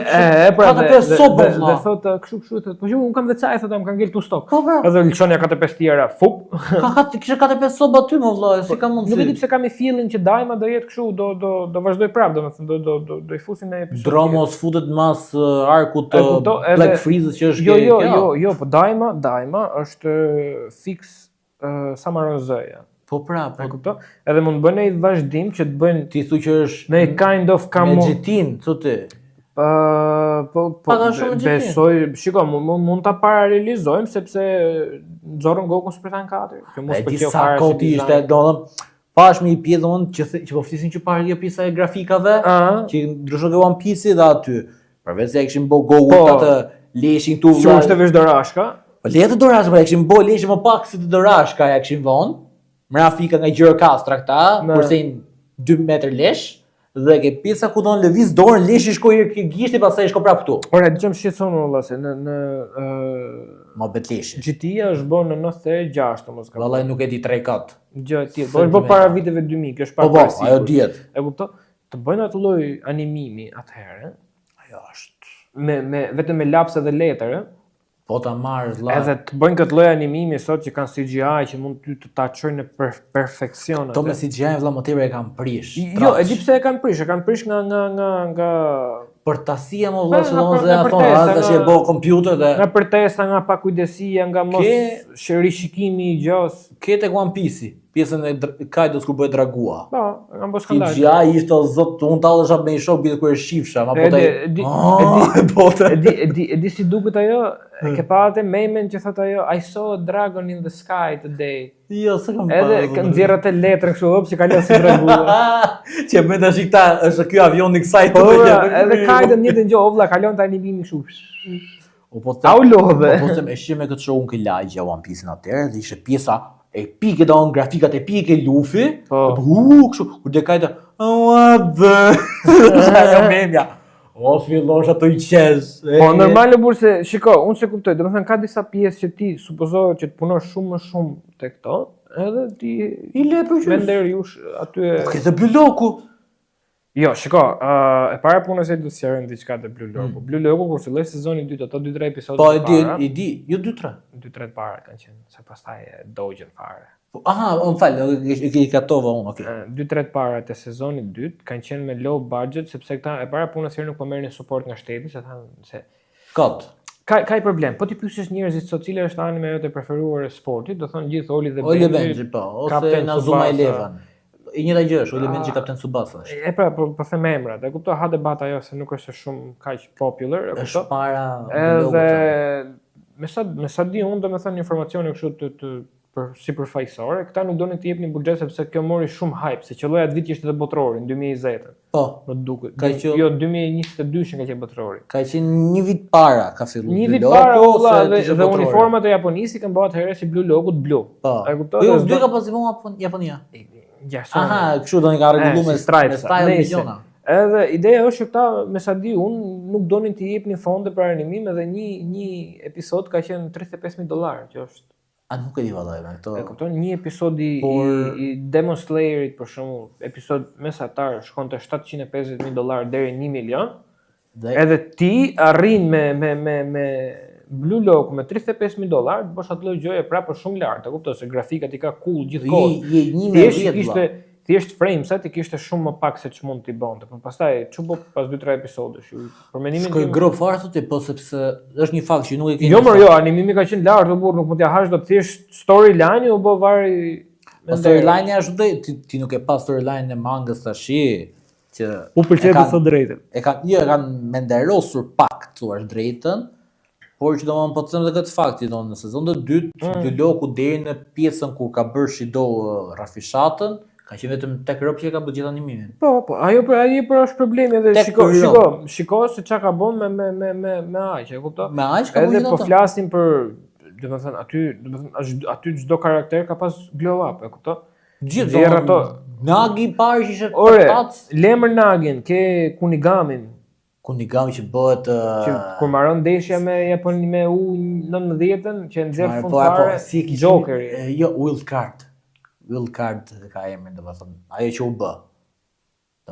ka të pesë sopa vëlla. Dhe thotë kështu thotë, po un kam vetë sa thotë, më kanë ngel tu stok. Po pra. Edhe lçonja ka të pesë tjera, fup. Kisha ka të pesë sopa aty më vëlla, si ka mundsi. Nuk e di pse kam i fillin që Daima do jetë kështu, do vazhdoj prapë, domethënë do i fusin në episod. Dromos futet mas arkut të Black Freeze që është kjo. Jo, po Daima është fix Samarozeja. Po pra, po kupton? Edhe mund të bëjnë një vazhdim që të bëjnë ti thu që është në kind of me xhitin, thotë. Besoj, shiko, mund ta paralelizojmë sepse nxorën Gokun Super Saiyan 4, që mos pëlqeu fare. Sa koti ishte, domethënë pash me një pjesë domethënë që po flisin që para pjesa e grafikave, që ndryshon nga One Piece dhe aty. Përveç se kishin bë Goku atë leshin këtu. Si është veç Dorashka? Po le të Dorashka, po kishin bë leshin më pak se të Dorashka, ja kishin vënë. Grafika nga gjëra kastra këta, kurse 2 metër lesh. Dhe ke pjesa ku don lëviz dorën, leshi shkoi ke gishti, pastaj shko prap këtu. Ora, dëgjom shqetëson valla se në Ma betleshi. GT është bën në 96 mos ka. Vallai nuk e di 3 kat. Gjë e tillë. Po është bën para viteve 2000, kjo është para. Po, ajo dihet. E kupton? Të bëjnë atë lloj animimi atëherë, ajo është me vetëm me lapse dhe letër, po ta marrësh vëlla. Edhe të bëjnë këtë lloj animimi sot që kanë CGI që mund ty të ta çojnë në perfeksion. To me CGI vëlla më tepër e kanë prish. Jo, e di pse e kanë prish nga përtasia më vëlla, se tash e bë kompjuter dhe nga përtesa, nga pakujdesia, nga mos rishikimi i gjos. Ke tek One Piece, pjesën e Kaidos kur bëhet dragua. Po, nga mos skandal. CGI ishte o zot, unë tallesha me një shok kur e shifsha, ma po e di si duket ajo. E ke pa atë memen që thot ajo I saw a dragon in the sky today. Jo, s'e kam parë. Edhe nxjerr atë letrën kështu hop, që kalon si dragua. Që bën tash këta, është ky avioni kësaj po, edhe Kaido njëtë gjë, vëlla, kalon ta animimi kështu. Au lodhe. Po them e shih me këtë show unë që lagja One Piece-in atëherë, dhe ishte pjesa epike don grafikat epike Luffy. Kështu, kur de Kaido, what the ajo memja. O fillosh ato i qez. Po normale burse, shiko, unë se kuptoj, domethënë ka disa pjesë që ti supozohet që të punosh shumë më shumë te këto, edhe ti i le për gjys. Mender jush aty. Po ke të Blue Loku. Jo, shiko, e para punës e do të sjarën diçka te Blue Loku. Blue Loku kur filloi sezoni 2, ato 2-3 episode. Po e di, jo 2-3. 2-3 të para kanë qenë, se pastaj dogjen fare. Aha, më fal, e katova unë, okay. 2-3 të para të sezonit 2 kanë qenë me low budget sepse këta e para punës herë nuk po merrnin suport nga shteti, se thanë se kot. Ka i problem. Po ti pyesësh njerëzit sot cila është anime jote e preferuar e sportit, do thonë gjithë Oli dhe Benji, po, ose Inazuma Eleven. E njëjta gjë është, Oli Benji Kapten Tsubasa është. E pra, po them emrat. E kuptoj, ha debat ajo se nuk është shumë kaq popular, e kuptoj. Është para edhe me sa di unë domethënë informacione kështu të sipërfaqësore, këta nuk donin të jepnin buxhet sepse kjo mori shumë hype, se qelloi atë vit ishte edhe botrori në 2020. Po, më duket. Jo 2022 që ka qenë botrori. Ka qenë një vit para ka filluar. Një vit para olla dhe uniformat e Japonisë kanë bërë atëherë si Blue Logo të blu. E kuptoj? Jo, dy ka pasimoa Japonia. Aha, kështu do një ka rregulluar me style visiona. Edhe ideja është që këta, me sa di unë, nuk donin të jepnin fonde për animim, edhe një episod ka qenë $35,000, që është. A nuk e di vallaj me këto. E kupton, një episod i Demon Slayerit për shembull, episod mesatar shkonte $750,000 deri në $1 milion. Edhe ti arrin me Blue Lock me $35,000 të bësh atë lloj gjëje prapë shumë lart, e kupton se grafikat i ka cool gjithkohë. Thjesht frames-at i kishte shumë më pak se ç'mund t'i bënte, por pastaj çu bë pas 2-3 episodesh. Për mendimin tim. Shkoi grop fare thotë, po sepse është një fakt që nuk e keni. Jo, animimi ka qenë lart, burr, nuk mund t'ia hash dot thjesht storyline-i u bë vari. Storyline-i ashtu ti nuk e pa storyline e mangës tashi që u pëlqen të thot drejtën. E kanë menderosur pak thuaç drejtën, por që domon po të them edhe këtë fakti, domon në sezonin e 2 Blue Loku deri në pjesën ku ka bërë Shido rafishatën. Ka qenë vetëm tek Rob që ka bërë gjithë animin. Po, ajo është problemi edhe shiko se çka ka bën me aq, e kupton? Me aq ka bën. Edhe po flasim për, domethënë aty çdo karakter ka pas glow up, e kupton? Gjithë ato Nagi parë që ishte patat. Lemër Nagin, ke Kunigamin. Kunigami që bëhet që kur mbaron ndeshja me Japoni me U19-ën që nxjerr fund fare Jokeri. Jo, Wild Card ka emrin, domethënë, ajo që u bë.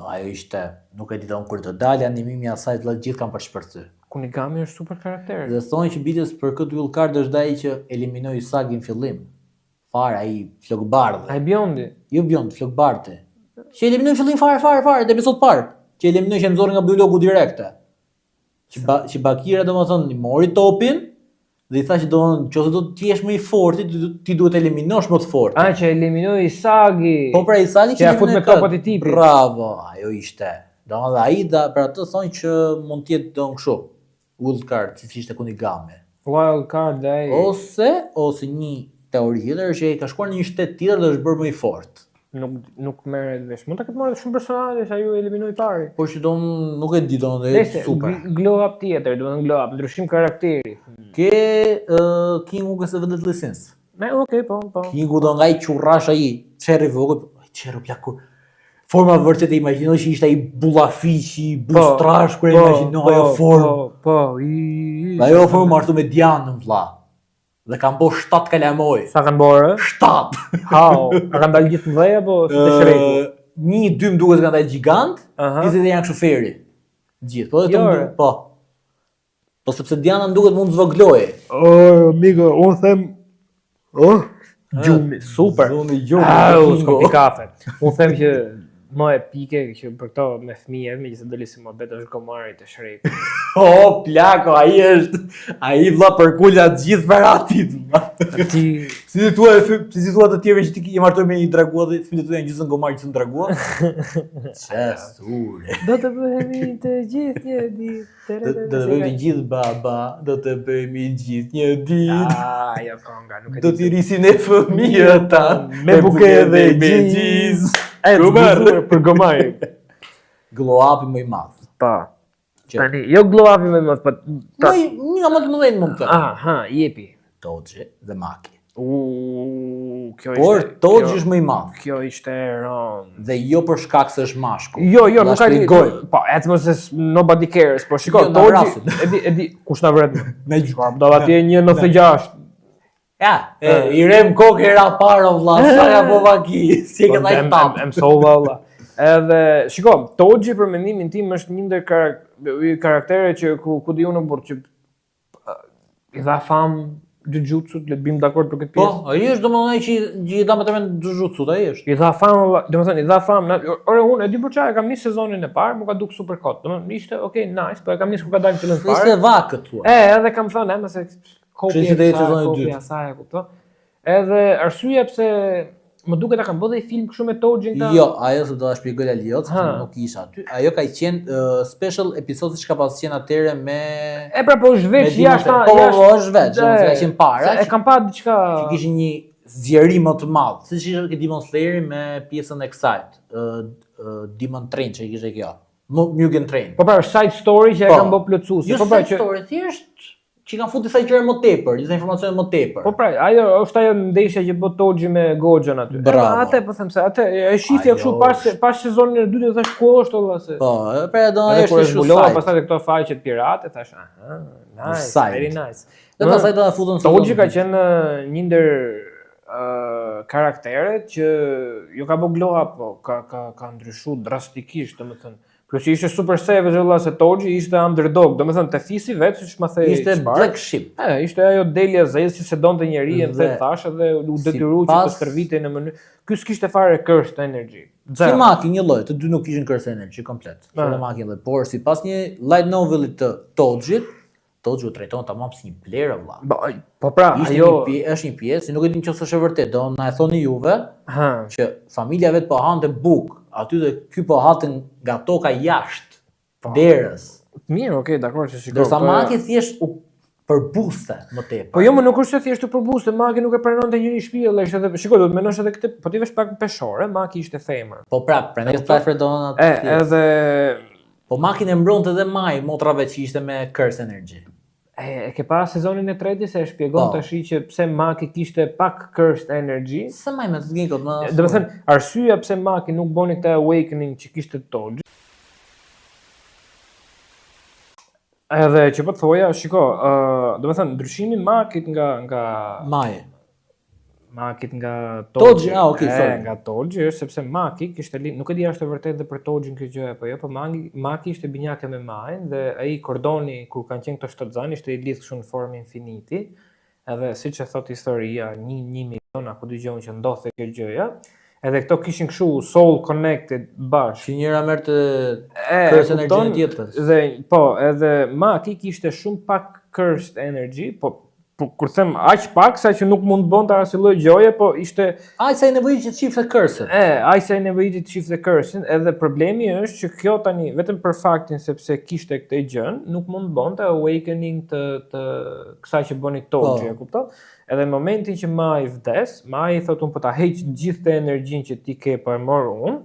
Ajo ishte, nuk e di don kur të dalë animimi i asaj, të gjithë kanë përshpërthy. Kunigami është super karakter. Dhe thonë që bites për këtë Wild Card është ai që eliminoi Usagi në fillim. Fare ai flokbardh. Ai Biondi. Jo Biondi, flokbardhi. Që eliminoi në fillim fare, në episod parë, që eliminoi që nxorri nga Blue Loku direkte. Që Bakira domethënë i mori topin. Dhe i tha që nëse do të jesh më i fortë, ti duhet të eliminosh më të fortë. Që eliminoi Isagi. Po pra Isagi që ja fut me topat e tipit. Bravo, ajo ishte. Domethënë ai për atë thonë që mund të jetë don kështu. Wild card, si ishte Kunigami. Wild card ai. Ose një teori tjetër që ai ka shkuar në një shtet tjetër dhe është bërë më i fortë. Nuk merret vesh. Mund ta ketë marrë shumë personale se ai ju eliminoi pari. Por që nuk e di është super. Glow up tjetër, domethënë glow up, ndryshim karakteri. Ke Kingu që se vendet licencë. Okay, po. Kingu do nga i qurrash ai, çerri vogël, çerri plakur. Forma vërtet e imagjinoj që ishte ai bullafiqi, bustrash kur e imagjinoj ajo formë. Po. Ajo formë martu me Dianën vlla. Dhe kanë bërë 7 kalamoj. Sa kanë bërë? 7. Hau, a kanë dalë gjithë mëdhej apo si të shreku? 1-2 më duket se kanë dalë gjigant, 20 janë kështu feri. Gjithë, po edhe po. Po sepse Diana më duket mund të zvogloje. Amigo, unë them gjumi, super. S'ka kafe. Unë them që më epike që për këto me fëmijë, megjithëse doli si mohabet është Gomari të Shreku. Plako, ai vlla përkula të gjithë Feratit. Si thua të tjerë që ti je martuar me një dragua dhe fëmijët tu janë gjithë Gomari që në dragua? Çesure. Do të bëhemi të gjithë një ditë. Do të bëhemi të gjithë baba, do të bëhemi gjithë një ditë. Jo konga, nuk e di. Do t'i risin e fëmijët tanë me buke dhe gjiz. Për Gomari. Glow up më i madh. Pa. Tani, jo glow up më i madh, po një nga më të mëdhenj mund të thënë. Jepi. Toxhi dhe Maki. Kjo ishte. Por Toxhi është më i madh. Kjo ishte dhe jo për shkak se është mashkull. Jo, nuk ka lidhje. Po, mos nobody cares, po shikoj Toxhi, e di kush na vret. Me gjë. Do atje 1.96. Ja, i rem kokë era para vlla, sa ja bova ki, si e kënaj tap. Em sova vlla. Edhe, shiko, Toxhi për mendimin tim është një ndër karaktere që ku di unë por që i dha famë Jujutsu, le të bim dakord për këtë pjesë. Po, ai është domethënë ai që i dha më të mend Jujutsu, ai është. I dha famë, domethënë i dha famë. Ore unë e di për çfarë kam nisë sezonin e parë, më ka duk super kot. Domethënë ishte okay, nice, po e kam nisë kur ka dalë fillon fare. Ishte vakët thua. Edhe kam thënë, më se kopja e sezonit dytë. Asaj e kupton. Edhe arsyeja pse më duket ta kanë bërë film kështu me Toxhin ta. Jo, ajo se do ta shpjegoj Aliot, se nuk isha aty. Ajo ka qenë special episode që ka pas qenë atëre me pra po është veç jashtë. Po është veç, do të thashë para. E kam pa diçka që kishin një zgjerim më të madh, siç ishte Demon Slayer me pjesën e kësaj, Demon Train që kishte kjo. Mugen Train. Po pra side story që e kanë bërë plotësuese. Po pra që story thjesht që kanë futur disa gjëra më tepër, disa informacione më tepër. Po pra, ajo është ajo ndeshja që bë Toxhi me Goxhan aty. Atë po them se atë e shifja kështu pas sezonin e dytë thash ku është valla se. Po, pra do ajo është zhbulova pastaj këto faqet pirate thash, nice, very nice. Dhe pastaj do ta futën Toxhi ka qenë një ndër karakteret që jo ka bë glow up, po ka ndryshuar drastikisht, domethënë. Plus ishte super savage valla se Toxhi ishte underdog, domethënë te fisi vetë siç më thej. Ishte black sheep. Ishte ajo Delia Zez që se donte njeriu dhe thash edhe u detyroi që të stërvitej në mënyrë. Ky s'kishte fare cursed energy. Si Maki një lloj, të dy nuk kishin cursed energy komplet. Si Maki një lloj, por sipas një light novelit të Toxhit, Toxhi u trajton tamam si një player valla. Po pra, ajo është një pjesë, nuk e di nëse është e vërtetë, do na e thoni juve, që familja vet po hante buk, aty dhe ky po haten nga toka jashtë derës. Mirë, okay, dakor, se shikoj. Dorsa Maki thjesht u përbuste më tepër. Po jo, më nuk është se thjesht u përbuste, Maki nuk e pranonte njëri shtëpi, edhe ishte edhe, shikoj, do të mendosh edhe këtë, po ti vesh pak peshore, Maki ishte femër. Po prap, prandaj Fredon aty. Edhe po Makin e mbronte edhe Maj motrave që ishte me curse energy. E ke pa sezonin e tretë se e shpjegon tash që pse Maki kishte pak cursed energy. Se Maj me të gjenkot më. Do të thënë, arsyeja pse Maki nuk boni këtë awakening që kishte Toxhi. Edhe që po të thoja, shiko, do të thënë ndryshimi Makit nga Makit nga Toxhi, nga Toxhi është sepse Maki kishte nuk e di është e vërtetë dhe për Toxhin kjo gjë apo jo, po Maki ishte binjake me Majin dhe ai kordoni kur kanë qenë këto shtatzan ishte i lidhur kështu në formë infiniti. Edhe siç e thot historia, 1 milion apo dy gjë që ndodhte kjo gjëja. Edhe këto kishin kështu soul connected bashkë. Që njëra merrte cursed energy tjetrës. Dhe po, edhe Maki kishte shumë pak cursed energy, po kur them aq pak sa që nuk mund të bënte asnjë lloj gjoje, po ishte Ai sa i nevojit që të shifte kërsin. ai sa i nevojiti të shifte kërsin, edhe problemi është që kjo tani vetëm për faktin sepse kishte këtë gjën, nuk mund të bënte awakening të kësaj që bëni Toji, e kupton? Edhe në momentin që Mai vdes, Mai thotë unë po ta heq gjithë të energjinë që ti ke po e mor unë,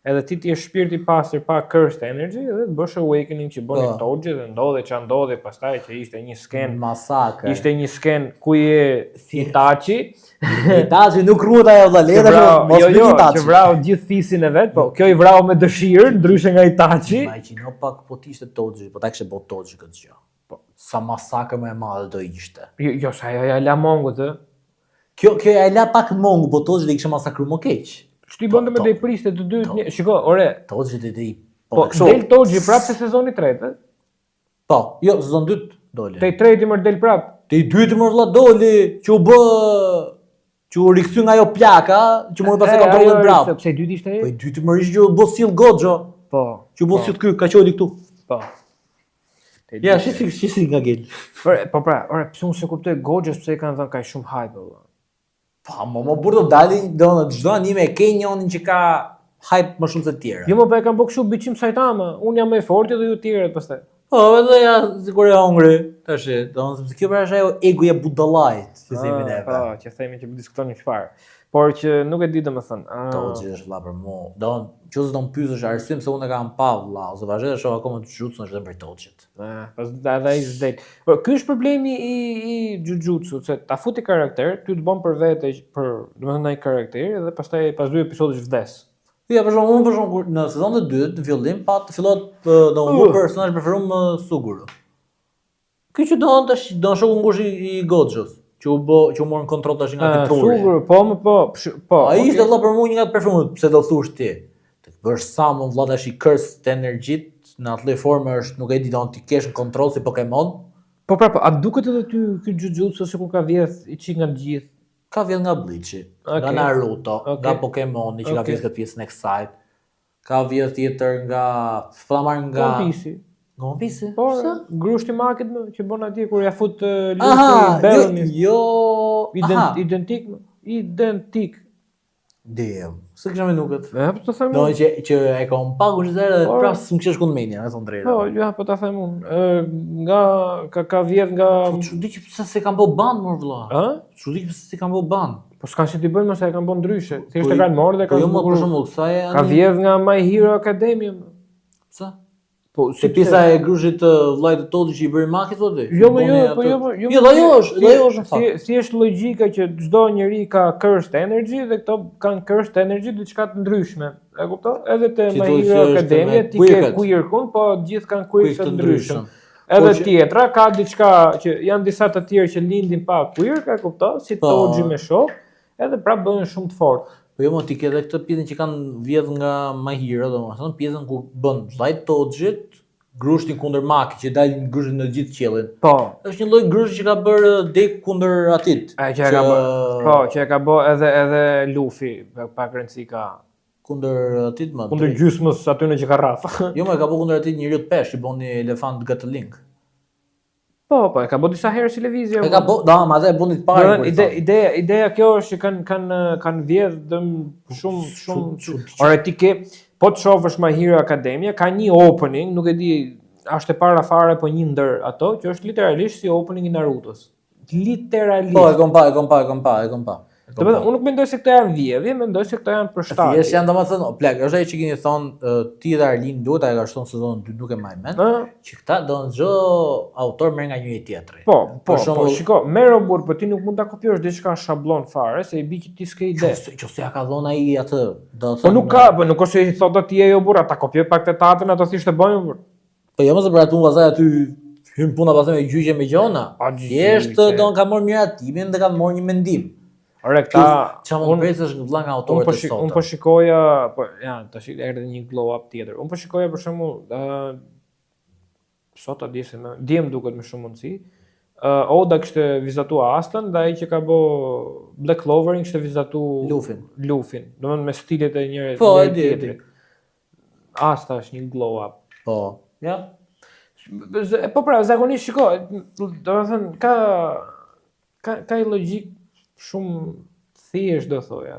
edhe ti je shpirti pastër pa cursed energy, edhe të bësh awakening që bëni Toji dhe ndodhe ç'a ndodhi pastaj që ishte një sken masakër. Ishte një sken ku je Itachi. Itachi nuk ruhet ajo vëlla, le të mos bëj Itachi. Që vrau gjithë fisin e vet, po kjo i vrau me dëshirë, ndryshe nga Itachi. Imagjino pak po të ishte Toji, po ta kishte bërë Toji këtë gjë. Po sa masakër më e madhe do ishte. Jo, sa ajo ja la mongut, ë. Kjo ja la pak mongu, po Toji dhe kishte masakruar më keq. Shti bënte me dhe i priste të dytë. Shiko, ore. Toji dhe i po del Toji prapë se sezoni 3, ë? Po, jo, sezon 2 doli. Te i 3 më del prapë. Te i 2 më vëlla doli, që u bë që u rikthy nga ajo plaka, që mori pastaj kontrollin brap. Pse i 2 ishte ai? Po i 2 më rish që u bë sill Goxho. Po. Që u bë sill ky, ka qoli këtu. Po. Ja, shisi nga gel. Po pra, ore, pse unë se kuptoj Goxhos pse i kanë dhënë kaq shumë hype vëlla. Pa, më burdo dalin, do në çdo anime ke njërin që ka hype më shumë se të tjerë. Jo, më po e kanë bërë kështu biçim Saitama. Unë jam më i fortë dhe ju të tjerët pastaj. Po, edhe ja sikur e hungri. Tash, domethënë sepse kjo pra është ajo egoja budallajt, që themi ne. Po, që themi që diskutoni çfarë. Por që nuk e di domethënë. Toji është vëlla për mua. Nëse do të pyesësh arsye pse unë kam pa vëlla, ose vazhdoj të shoh akoma Jujutsu është për Tojit. Pas edhe ai s'det. Por ky është problemi i Jujutsu, se ta futi karakter, ty të bën për vete për, domethënë ai karakter dhe pastaj pas 2 episodësh vdes. Ja, për shembull, në sezonin e dytë, në fillim fillot do personazh preferuar Suguru. Ky që do shoku ngush i Goxhos, që u morën kontroll tash nga Ketruri. Suguru, po. Ai ishte vëlla për mua një nga të preferuar, pse do thush ti? Të bësh Samon vëlla tash i kërst të energjit në atë formë është, nuk e di don ti kesh në kontroll si Pokemon. Po, a duket edhe ty ky Jujutsu sikur ka vjedh i çik nga të gjithë? Ka vjedh nga Bleach, nga Naruto, nga Pokemoni që ka vjedh këtë pjesën e kësaj. Ka vjedh tjetër nga flamar nga One Piece. Po, grushti Makit më që bën atje kur ja fut Luffy Bellamy. Jo, Identik. Damn. Se kisha më nuket. Po ta them. Do që e kam pagur çfarë dhe prapë s'm kisha shkuar në mendje, e thon drejtë. Po, ja, po ta them unë. Nga ka vjedh nga çudi që pse se kanë bë band më vëlla. Ë? Çudi pse se kanë bë band. Po s'kan si ti bëjnë më se e kanë bën ndryshe. Thjesht e kanë marrë dhe kanë. Jo më për shembull, sa e ka vjedh nga My Hero Academia. Sa? Po, si pjesa e grushit të vllajt të Todit që i bëri Maki thotë? Jo, ajo është fakt. Thjesht logjika që çdo njeri ka cursed energy dhe këto kanë cursed energy diçka të ndryshme. E kupton? Edhe te My Hero Academia ti ke quirkun, po gjithë kanë quirk të ndryshëm. Edhe tjetra ka diçka që janë disa të tjerë që lindin pa quirk, e kupton? Si Toji me shok, edhe prapë bëhen shumë të fortë. Po jo më ti ke edhe këtë pjesën që kanë vjedh nga My Hero, domethënë pjesën ku bën vllajt Tojit grushtin kundër Maki që dalin grushtin në gjithë qiellin. Po. Është një lloj grushti që ka bërë dek kundër atit. Që e ka bë edhe Luffy, pak rëndësi ka kundër atit më. Kundër gjysmës aty në që ka rraf. Jo më ka bë kundër atit njeriu të peshë, i bën një elefant Gatling. Po, e ka bë disa herë si lëvizje. E ka bë, ma dhe e bën të parë. Ideja kjo është që kanë vjedh shumë. Ora ti ke, po të shohësh My Hero Academia, ka një opening, nuk e di, është e para fare po një ndër ato, që është literalisht si opening i Narutos. Literalisht. Po, e kom pa. Unë nuk mendoj se këto janë vjedhje, mendoj se këto janë përshtatje. Thjesht janë domethënë, plak, është ai që keni thonë ti dhe Arlin duhet ai ka shton sezonin 2 nuk e mbaj mend. Që këta do çdo autor merr nga njëri tjetri. Po, shiko, merr obur, po ti nuk mund ta kopjosh diçka shablon fare, se i bi që ti s'ke ide. Qose ja ka dhënë ai atë, do të thonë. Po nuk ose i thotë ti ajo burr, ata kopjoj pak të tatën, ato thjesht e bëjnë burr. Po jo më se për atë vazaj aty hyn puna pastaj me gjyqje me gjona. Thjesht do ka marrë miratimin dhe ka marrë një mendim. Ore këta çfarë presësh nga vlla nga autorët e sotëm. Unë po shikoja, po ja, tash erdhi një glow up tjetër. Unë po shikoja për shembull sot a diem duket me shumë mundësi. Oda kishte vizatuar Aston dhe ai që ka bë Black Clovering kishte vizatuar Luffy. Domethënë me stilet e njëri tjetrit. Asta është një glow up. Po. Ja. Po pra, zakonisht shiko, domethënë ka Ka i logjik shumë thjesht do thoja.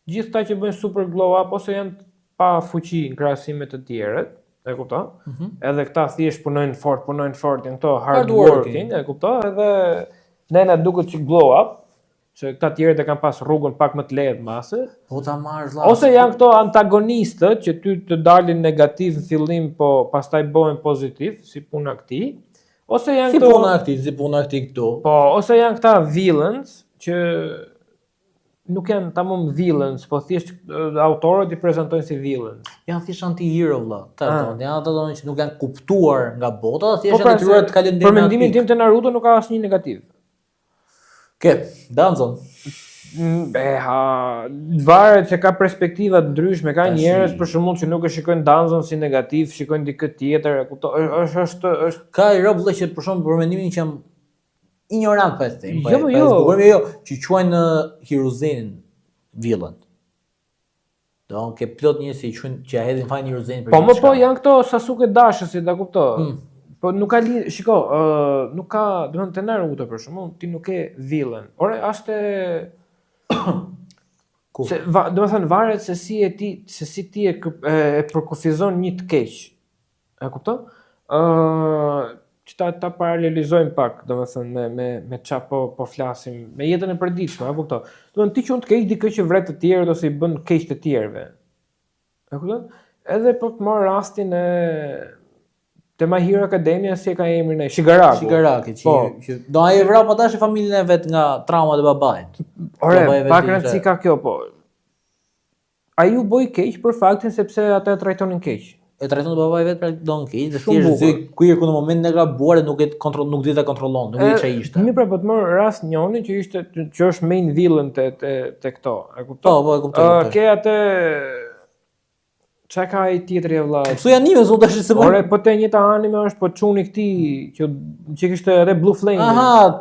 Gjithë ta që bëjnë super glow up ose janë pa fuqi në krahasim me të tjerët, e kupton? Edhe këta thjesht punojnë fort, janë këto hard working, e kupton? Edhe ne na duket si glow up, se këta tjerët e kanë pas rrugën pak më të lehtë masë. Po ta marrësh Ose janë këto antagonistët që ty të dalin negativ në fillim, po pastaj bëhen pozitiv, si puna këtij. Ose janë si puna këtij këtu. Po, ose janë këta villains që nuk janë tamam villains, po thjesht autorët i prezantojnë si villains. Janë thjesht anti-hero vëlla. Janë ata që nuk janë kuptuar nga bota, thjesht janë detyruar të kalojnë deri në. Për mendimin tim te Naruto nuk ka asnjë negativ. Danzon. Varet se ka perspektiva të ndryshme, ka njerëz për shembull që nuk e shikojnë Danzon si negativ, shikojnë dikë tjetër, e kupton? Është ka i rob që për shembull për mendimin që jam ignorant pa të thënë. Jo, që quajnë Hiruzenin villain. Do ke plot njerëz që ja hedhin fajin Hiruzenin për Po janë këto Sasuke dashësit, ta kupton? Po nuk ka lidhje, shiko, nuk ka, domethënë te Naruto për shembull, ti nuk ke villain. Ore, ashte domethënë varet se si ti e përkufizon një të keq. E kupton? Që ta paralelizojmë pak, domethënë me çfarë po flasim, me jetën e përditshme, e kupton? Domethënë ti që të keq dikë që vret të tjerët ose i bën keq të tjerëve. E kupton? Edhe po të marr rastin e te My Hero Academia si e ka emrin e Shigaraki, që do ai e vrap atash familjen e vet nga traumat e babait. Ore, pak rëndësi ka kjo, po. Ai u boi keq për faktin sepse ata e trajtonin keq. E trajton babai vet pra don keq, dhe thjesht zy kuier ku në momentin e gabuar nuk di ta kontrollon, nuk di çfarë ishte. Mirë, pra po të marr rast njëri që është main villain te këto, e kupton? Po, e kuptoj. Ke atë çka ka ai tjetri vëlla? Kto janë anime zot tash se Ore, po te njëta anime është po çuni këtij që kishte edhe Blue Flame.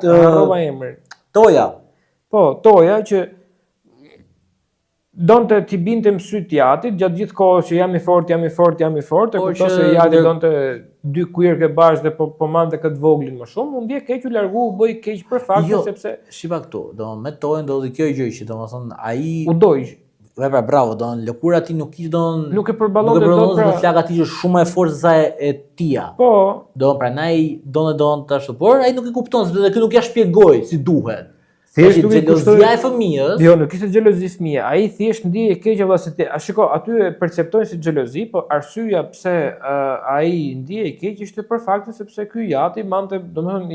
Rroba emrin. Toja. Po, Toja që donte t'i binte më syt jatit gjatë gjithë kohës që jam i fort, e kupton se jati donte dy kuirke bashkë dhe po mante këtë voglin më shumë, u ndje keq, u largu, u bëj keq për faktin sepse shipa këtu, me Tojën ndodhi kjo gjë që domethënë ai u doj. Pra bravo, lëkura ti nuk e përballonte dot pra flaka ti është shumë e fortë se sa e tia. Po. Prandaj don tash, por ai nuk e kupton se kjo nuk ja shpjegoi si duhet. Thjesht xhelozia e fëmijës. Jo, nuk ishte xhelozi fëmia. Ai thjesht ndjej e keq valla se ti. Shiko, aty e perceptojnë si xhelozi, po arsyeja pse ai ndjej e keq ishte për faktin sepse ky jati mante, domethënë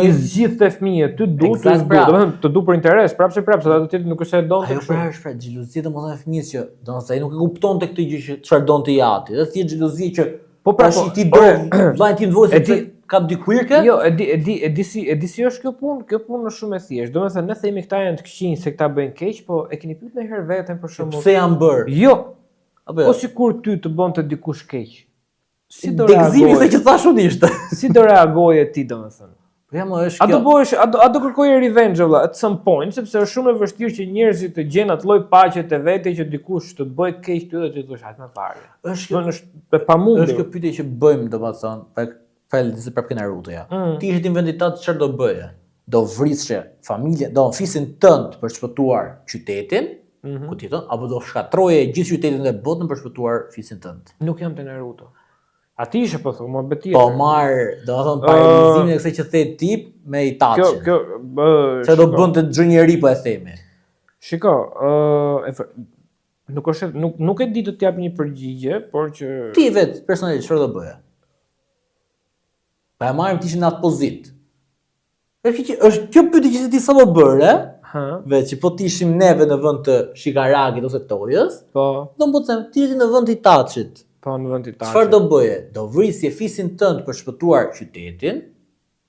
i zgjidhte fëmijët, ty domethënë të du për interes, prapse ato tjetër nuk është se donte. Ajo është xhelozia domethënë fëmijës që domethënë ai nuk e kuptonte këtë gjë që çfarë donte jati. Dhe thjesht xhelozi që po ti do vllajin tim vojë ka dy kuirke? Jo, e di si është kjo punë? Kjo punë është shumë e thjeshtë. Domethënë ne themi këta janë të këqij se këta bëjnë keq, po e keni pyetur ndonjëherë veten për shembull. Pse janë bërë? Jo. Po sikur ty të bënte dikush keq. Si do reagoje? Degëzimi se që thash unë ishte. Si do reagoje ti domethënë? Po jam është kjo. A do kërkoje revenge vëlla at some point, sepse është shumë e vështirë që njerëzit të gjejnë atë lloj paqe te vetë që dikush të bëj keq ty dhe ti thosh hajt më parë. Është e pamundur. Është kjo pyetje që bëjmë domethënë falë se prapë Naruto ja. Ti ishe në vendin tat çfarë do bëje? Do vrisje familjen, do fisin tënd për të shpëtuar qytetin, ku ti thon, apo do shkatroje gjithë qytetin e botën për të shpëtuar fisin tënd? Nuk jam te Naruto. Aty ishe po thon, më beti. Po marr, domethënë paralizimin e kësaj që the tip me Itachi. Se do bënte xhënjeri po e themi. Shiko, nuk e di të t'jap një përgjigje, por që ti vet personalisht çfarë do bëje? Pa e marrim tishin në atë pozit. Është kjo pyetje që ti sa më bërë, vetë që po tishim neve në vend të Shigaragit ose Tojës, po. Do të them, ti je në vend të Itachit. Po, në vend të Itachit. Çfarë do bëje? Do vrisje fisin tënd për shpëtuar qytetin,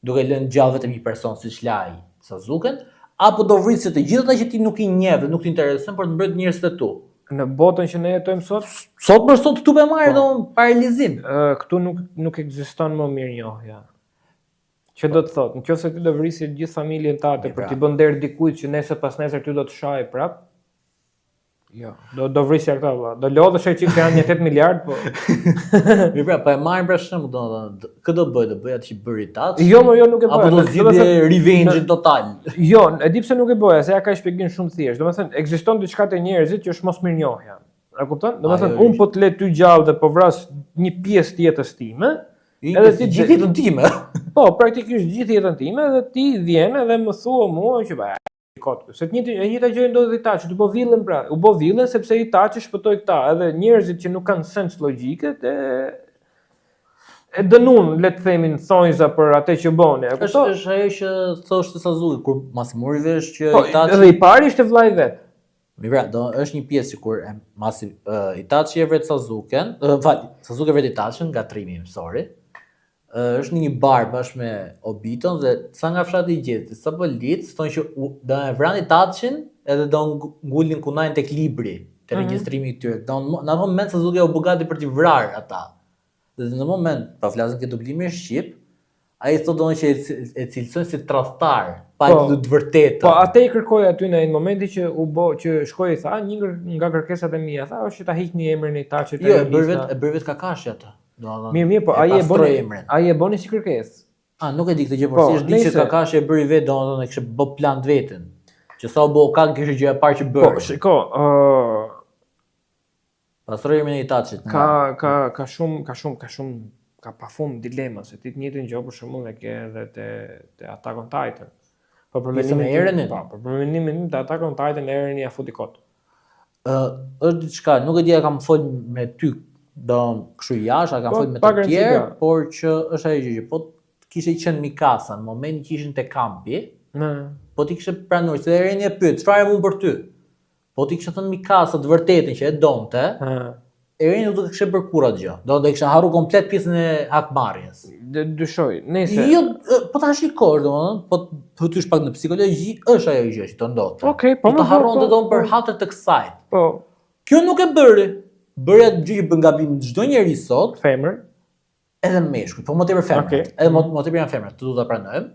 duke lënë gjallë vetëm një person siç Lai Sasuken, apo do vrisje të gjithë ata që ti nuk i njeh dhe nuk të intereson për të mbrojtur njerëzit e tu? Në botën që ne jetojmë sot, sot këtu be marrë paralizim. Këtu nuk ekziston më mirënjohja. Që do të thotë, nëse ti do vrisje gjithë familjen tate për t'i bën der dikujt që nesër pas nesër ty do të shaj prap, Jo, do vrisja këta valla. Do lodhesh ai çik se janë 8 miliard, po. Mi pra, po e marrin për shembull, domethënë, kë do bëj? Do bëj atë që bëri taç? Jo, nuk e bëj. Apo do zgjidhje revenge total. Jo, e di pse nuk e bëja, se ja ka shpjegim shumë thjesht. Domethënë, ekziston diçka te njerëzit që është mos mirënjohja. A kupton? Domethënë, un po të le ty gjallë dhe po vras një pjesë të jetës time, edhe ti gjithë jetën time. Po, praktikisht gjithë jetën time dhe ti vjen edhe më thua mua që kot. Se e njëjta gjë ndodhi Itaçit, u bë villen pra. U bë villen sepse Itaçi shpëtoi këta, edhe njerëzit që nuk kanë sens logjike e dënuan, le të themin, thonjza për atë që bëni. Është ajo që thoshte Sasuke kur mas mori vesh që Itaçi. Edhe i pari ishte vllai vet. Mi pra, është një pjesë që kur masi Itaçi e vret Sasuken, Sasuke vret Itaçin, gatrimi, sorry. Është në një bar bashkë me Obiton dhe sa nga fshati i gjetë, sa polic thonë që do e vranin Itaçin edhe do ngulin kunajin tek libri, te regjistrimi i tyre. Në atë moment Sasuke u bugati për t'i vrarë ata. Dhe në moment, pa flasën këtë dublimi shqip, ai thotë donë që e cilësojnë si tradhtar, pa të vërtetë. Po atë i kërkoi aty në momenti që që shkoi i tha, një nga kërkesat e mia tha është që ta hiqni emrin e Itaçit. Jo, e bëri vet Kakashi atë. Mirë, po ai e boni si kërkesë. Nuk e di këtë gjë, por thjesht di që Kakashi e bëri vet, domethënë e kishte bë plan vetën. Që sa u bë Hokage kishte gjë e parë që bëri. Po, shiko, pastroi emrin e Itaçit. Ka pafund dilema se ti të njëjtën gjë për shembull e ke edhe te Attack on Titan. Po për mendimin tim te Attack on Titan Eren ia futi kot. Është diçka, nuk e di, kam fol me ty do kështu jashtë, kam fol me të tjerë, por që është ajo gjë, po kishte qenë Mikasa në momentin që ishin te kampi, po ti kishe pranuar se Eren e pyet, çfarë mund për ty? Po ti kishe thënë Mikasa të vërtetën që e donte, Eren nuk do të kishte bërë kur atë gjë. Do të kishte harruar komplet pjesën e hakmarrjes. Dyshoj, nëse. Jo, po ta shikoj, domethënë, po ty shpak në psikologji është ajo gjë që të ndodhte. Okej, po më harron të don për hatër të kësaj. Po. Kjo nuk e bëri. Bëri atë gjë që bën gabim çdo njeri sot, femër, edhe meshkuj, po më tepër femër. Edhe më tepër janë femrat, të duhet ta pranojmë.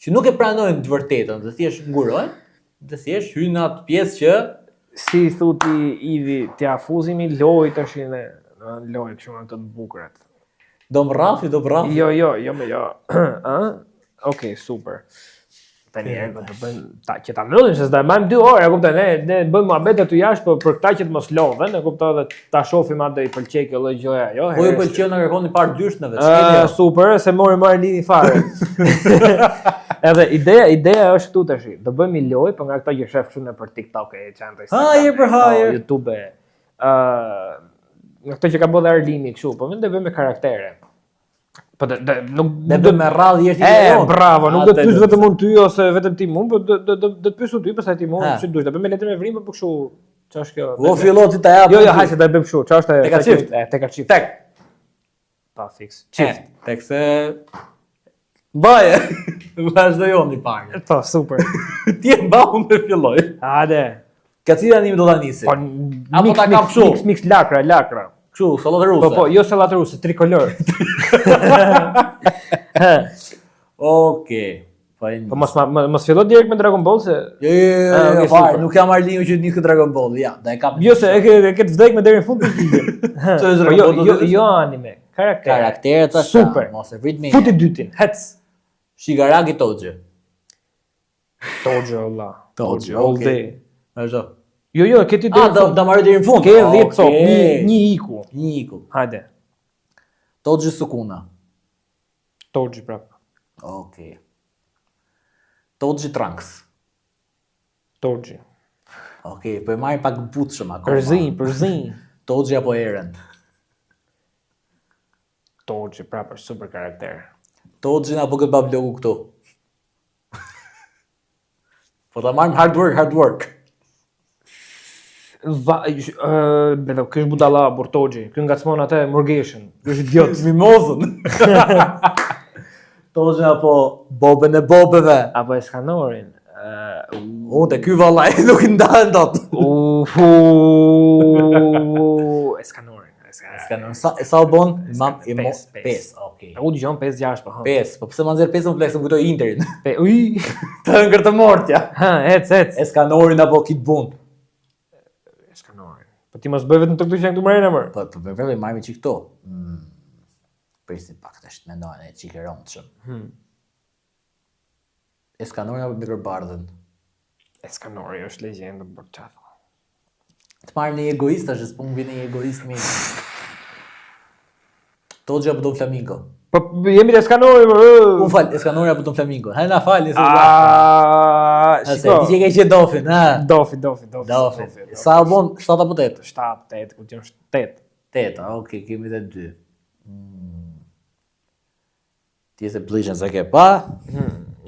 Që nuk e pranojnë të vërtetën, dhe thjesht ngurojnë, dhe thjesht hyjnë në atë pjesë që si thuti Ivi, t'ja fuzimi loj tash në loj kështu në të bukurat. Do më rrafi. Jo, Okej, super. Tani do të bëjmë që ta mbyllim se s'do marrim 2 orë, e kupton, ne bëjmë muhabet aty jashtë për këta që të mos lodhen, e kupton, dhe ta shohim atë i pëlqej kjo lloj gjëja, jo? Po ju pëlqen na kërkoni par dysh në vetë. Super, se mori lidhi fare. Edhe ideja është këtu tash. Do bëjmë lojë, po nga këta që shef këtu për TikTok e çantë Instagram, YouTube. Nga këto që ka bërë Arlini kështu, po më bëjmë me karaktere. Po nuk do me radhë jeshtë jo. Bravo, nuk do të pyes vetëm unë ty ose vetëm ti mua, po do të pyes ty pastaj ti mua, si duhet. Do bëjmë letër me vrim po kështu. Ç'është kjo? U filloti ta jap. Jo, hajde ta bëjmë kështu. Ç'është ajo? Tek çift. Tek çift. Tek. Pa fix. Çift. Tek se baje. Vazhdojoni parë. Po, super. Ti e mbau me filloj. Hajde. Ka cili anime do ta nisi? Po, apo ta kap kështu. Mix lakra. Kështu, sallatë ruse. Po, jo sallatë ruse, trikolor. Okej. Po mos fillo direkt me Dragon Ball se jo, fare, nuk jam Arlini që nis Dragon Ball. Ja, da e kap. Jo se e ke të vdekme deri në fund të videos. Jo anime, karakteret tash. Super. Mos e vrit me. Futi dytin. Hec. Shigaraki Toji. Toji Allah. Toji all day. Vazhdo. Jo, ke ti deri. Do marrë deri në fund. Ke 10 cop, një iku. Një iku. Hajde. Toji Sukuna. Toji prap. Okej. Toji Trunks. Toji. Okej, po e marr pak butshëm akoma. Përzin. Toji apo Eren? Toji prap është super karakter. Toji apo këtë bablogu këtu? Po ta marrim hard work. Bedo, kësh budalla Bortoxhi, kë ngacmon atë Morgeshën, kësh idiot. Mimozën. Toxhi apo Bobën e Bobëve. Apo Eskanorin. Te ky vallaj nuk i ndahen dot. Eskanorin. Sa u bon? 5, okej. U dëgjon 5-6 po. 5, po pse ma nxjerr 5 kompleks më kujtoi Interin. Uj, të ëngër të mortja. Ec. Eskanorin apo Kid Bun. Po ti mos bëj vetëm të këtu që janë këtu mrena më. Po për marrë çik këto. Prisni pak tash mendojnë e çik e rëndshëm. Eskanori apo mikrobardhën? Eskanori është legjendë për çfarë. Të marrë një egoist tash, s'po më vjen një egoist mirë. Togja apo Don Flamingo? Po jemi te Eskanori. Unë fal, Eskanori apo Don Flamingo? Hajna fal, se shiko. Ti ke qenë Dofin, ha? Dofi. Sa u bon 7 apo 8? 7, 8, ku ti është 8. 8, okay, kemi edhe 2. Ti je Bleach sa ke pa?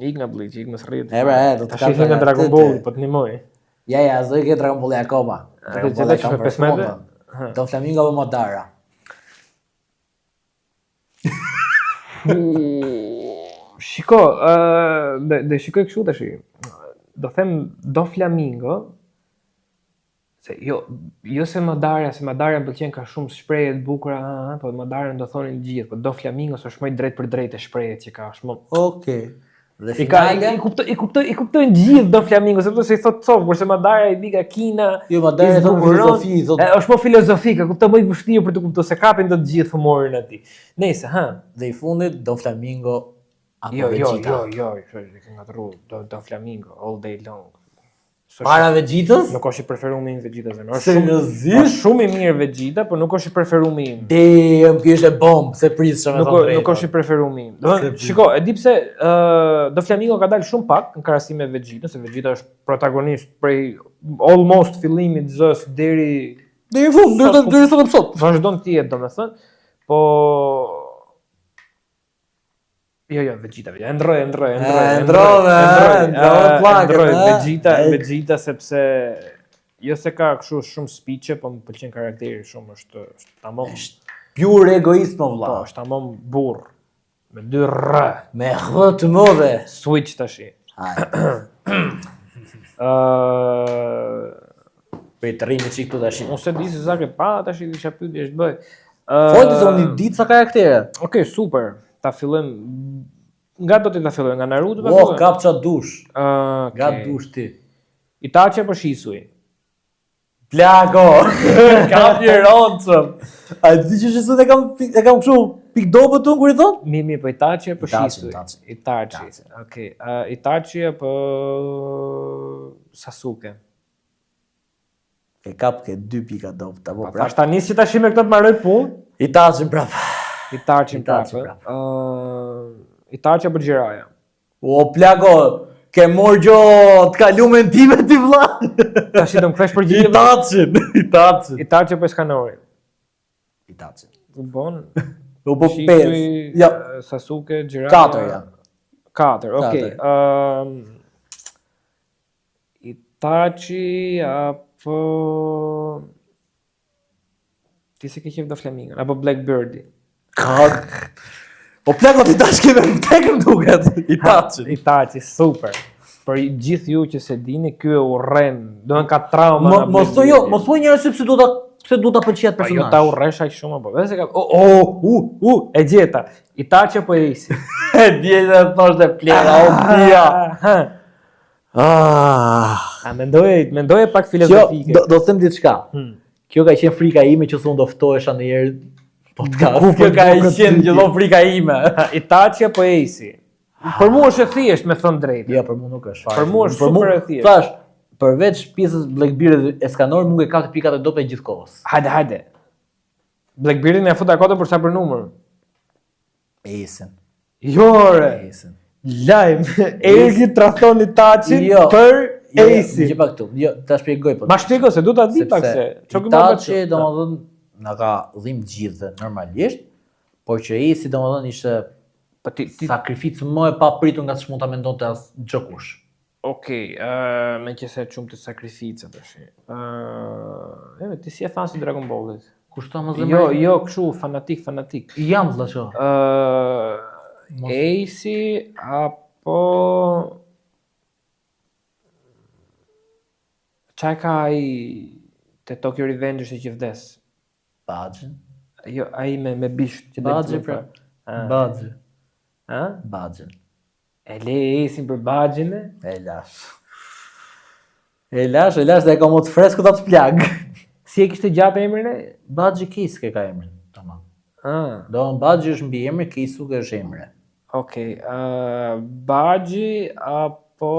Ik nga Bleach, ik mos rrit. Do të shihim nga Dragon Ball, po të ndihmoj. Ja, zoj ke Dragon Ball akoma. Dragon Ball ka 15. Don Flamingo apo Madara? Shiko, dhe shikoj kështu tash. Do them Do Flamingo. Se jo se Madara më pëlqen ka shumë shprehje të bukura, po Madara do thonin gjithë, po Do Flamingo është më drejt për drejt e shprehjet që ka, është më. Okej. Dhe finale I kuptojnë gjithë Do Flamingo, sepse se i thot cop, kurse Madara i bika kina. Jo, Madara i thot filozofi, është më filozofike, kupton më i vështirë për të kuptuar se kapin të gjithë humorin atij. Nëse, Dhe i fundit Do Flamingo apo Vegeta. Jo, ke ngatruar Do Flamingo all day long. Para Vegetës? Nuk është i preferumi im Vegeta zemër. Seriozisht? Shumë i mirë Vegeta, por nuk është i preferumi im. Ky është bomb, se pris çfarë thonë. Nuk është i preferumi im. Domethënë, shiko, e di pse Do Flamingo ka dalë shumë pak në krahasim me Vegetën, se Vegeta është protagonist prej almost fillimit zës deri në fund, deri sot më sot. Vazhdon të jetë, domethënë, po Jo, Vegeta. Ndroj Vegeta sepse jo se ka kështu shumë speech, po më pëlqen karakteri shumë, është tamam. Është pure egoist më vëlla. Po, është tamam burr. Me 2 r. Me r të mëdhe. Switch tash. Për të rrinë çik këtu tash. Unë se di se sa ke pa tash kisha pyetje është bëj. Folti se unë di ca karaktere. Okej, super. Ta fillojmë nga do të ta fillojmë nga Naruto apo? Kap ça dush. Nga dush ti. Itachi apo Shisui? Plago. Kap i roncëm. A di që Shisui e kam kështu pik dobët tu kur i thon? Mi po Itachi apo Shisui? Itachi. Okej. Itachi apo Sasuke? E kap ke 2 pika dobët apo prap. Tash tani si tash me këtë të marroj punë? Itachi prap. Itachi apo Jiraiya? O plago, ke morë gjo të kalumen time ti vlla. Tash do më kthesh përgjigje. Itachi apo Eskanori? Itachi. U bon. U bo 5. Ja, Sasuke, Jiraiya. 4 ja. 4, okay. Itachi apo ti se ke qef Do Flamingo apo Blackbeardi? Po plago ti tash keme vdekëm duket. Itachi, super. Për gjithë ju që se dini, ky e urren, do të ka trauma. Mos thuaj njerëz pse do ta pëlqejë personazhi. Jo ta urresh aq shumë apo. Vetë ka e gjeta. Itachi apo Ace? E dieta thoshte plera, o dia. Mendoje pak filozofike. Do të them diçka. Kjo ka qenë frika ime që s'u ndoftohesha ndonjëherë podcast. Kjo ka qenë gjithmonë frika ime. Itachi apo Ace? Për mua është e thjeshtë me thënë drejtë. Jo, për mua nuk është fare. Për mua është super e thjeshtë. Thash, përveç pjesës Blackbeard dhe Eskanor, nuk e ka të pikat e dope gjithkohës. Hajde. Blackbeardin e futa kota për sa për numër? Ace-n. Jo, re. Ace-n. Lajm. Ace trahton Itachin për Ace. Jo, pa këtu. Jo, ta shpjegoj po. Ma shpjego se du ta di pak se. Itachi domethënë na ka dhim gjithë normalisht, por që Ace domethënë ishte sakrificë më e papritur nga ç'mund ta mendonte as gjokush. Okej, meqense çum të sakrifica tash. Ti si e fan si Dragon Ballit? Kushto më zemër? Jo, kështu fanatik. Jam vëlla ço. Ace apo çaj ka ai te Tokyo Revengers që vdes? Baxhi. Jo, ai me bisht që Baxhi pra. Baxhi. Baxhin. E le Ace-in për Baxhin? E lash dhe e ka më të freskët atë plag. Si e kishte gjatë emrin e? Baxhi Kiske ka emrin, tamam. Do Baxhi është mbi emër, Kisu është emri. Okej, Baxhi apo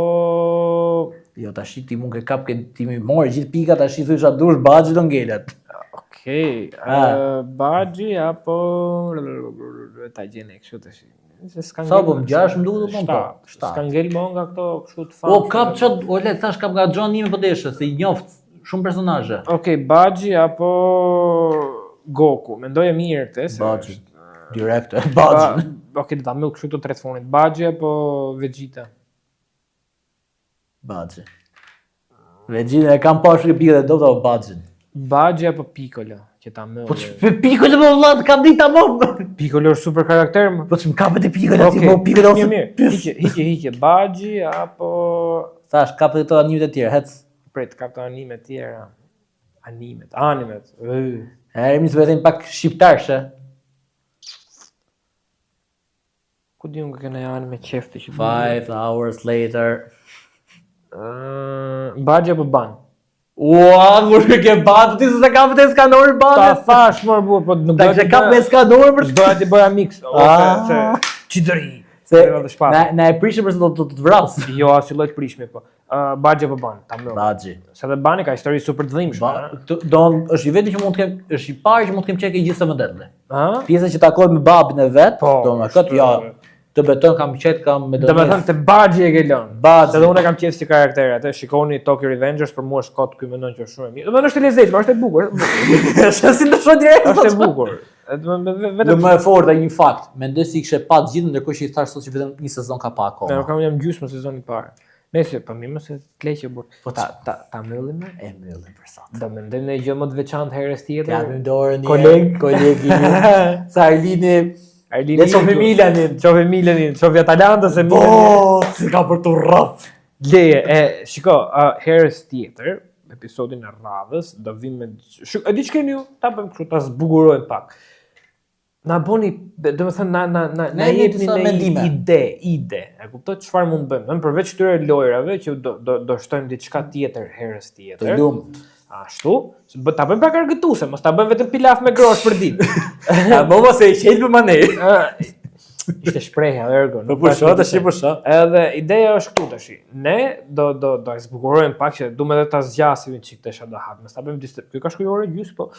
Jo, tash ti mund ke kap ke ti më morë gjithë pikat tash i thosha dush Baxhi do ngelet. Okej, Baxhi apo ta gjeni kështu tash. Sa po 6 më duhet të thonë po. S'ka ngel më nga këto kështu të O kap çot, o le thash kap nga Xhan Nime po desha se i njoft shumë personazhe. Okej, Baxhi apo Goku, mendoje mirë këtë se. Baxhi. Direkt Baxhi. Okej, do ta mbell kështu të telefonit. Baxhi apo Vegeta? Baxhi. Vegeta e kam pashur pikë do ta Baxhin. Baxhi apo Piccolo, që ta mbell. Po Piccolo më vllai, kam ditë tamam. Piccolo është super karakter më. Po çm kapet e Piccolo ti po Piccolo. Hiqe, Baxhi apo thash kapet këto animet e tjera, hec. Prit, kap të anime të tjera. Animet. Mi të vetëm pak shqiptarshe. Ku di unë këna anime qefte që 5 hours later. Baxhi apo Ban? Ua, kur ke Ban, ti s'e kapet e skanor Ban. Ta thash më burr, po nuk do të kap me skanor për s'do ti bëja mix ose çidri. Se na e prishë përse do të vras. Jo, as i lloj të prishme po. Baxhi apo Ban? Ta mbell. Baxhi. Se dhe Bani ka histori super të dhimbshme. Do është i vetmi që mund të kem, është i pari që mund të kem çeke gjithë modelet. Pjesa që takohet me babin e vet, do më këtë ja. Të beton kam qet kam me do të thënë te Baxhi e ke lënë. Se dhe unë kam qejf si karakter, atë shikoni Tokyo Revengers për mua është kot ky mendon që është shumë i mirë. Do të thënë është i lezetshëm, është e bukur. Është si ndeshon direkt. Është e bukur. Vetëm më e fortë një fakt. Mendoj si kishte pa të gjithë ndërkohë që i thash sot që vetëm një sezon ka pa akoma. Ne kam jam gjysmë sezonin e parë. Nëse po më se kleqë burr. Po ta mbyllim më? E mbyllim për sot. Do mendoj në gjë më të veçantë herës tjetër. Japim dorën një kolegi. Sa Arlini, le çofi Milanin, çofi Atalanta se Milan. Po, si ka për të rraf. Leje, shiko, herës tjetër, episodin e radhës, do vim me e di ç'keni ju, ta bëjmë kështu, ta zbukurojmë pak. Na bëni, domethënë na jepni një ide. E kuptoj çfarë mund të bëjmë. Përveç këtyre lojrave që do shtojmë diçka tjetër herës tjetër. Të lumt. Ashtu, ta bëjmë pak argëtuese, mos ta bëjmë vetëm pilaf me grosh për ditë. Mos e qejt për manej. Ishte shprehja ergo. Po pusho tash po shoh. Edhe ideja është këtu tash. Ne do e zbukurojmë pak që duam edhe ta zgjasim çik tash do hap. Mos ta bëjmë distë. Ky ka shkruar gjys po.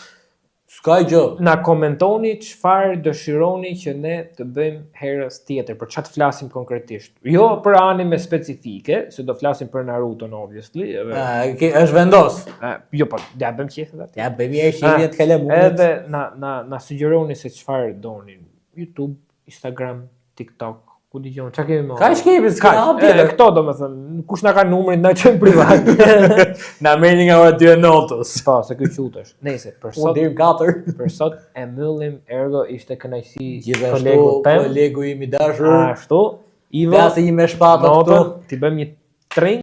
S'ka gjë. Na komentoni çfarë dëshironi që ne të bëjmë herës tjetër, për çfarë të flasim konkretisht. Jo për anime specifike, se do flasim për Naruto obviously. Është vendos. Jo po, ja bëjmë qefet atë. Ja bëjmë qefet të kalë mund. Edhe na sugjeroni se çfarë donin. YouTube, Instagram, TikTok, ku dëgjon, çka kemi më? Ka shkepi, s'ka hapje. Këto domethënë, kush na ka numrin na çojmë privat. Na merrni nga ora 2 natës. Po, se ky qutesh. Nëse për sot deri 4. Për sot e mbyllim, ergo ishte kënaqësi kolegu im i dashur. Ashtu, Ivo. Ja se i me shpatë këtu. Ti bëjmë një trend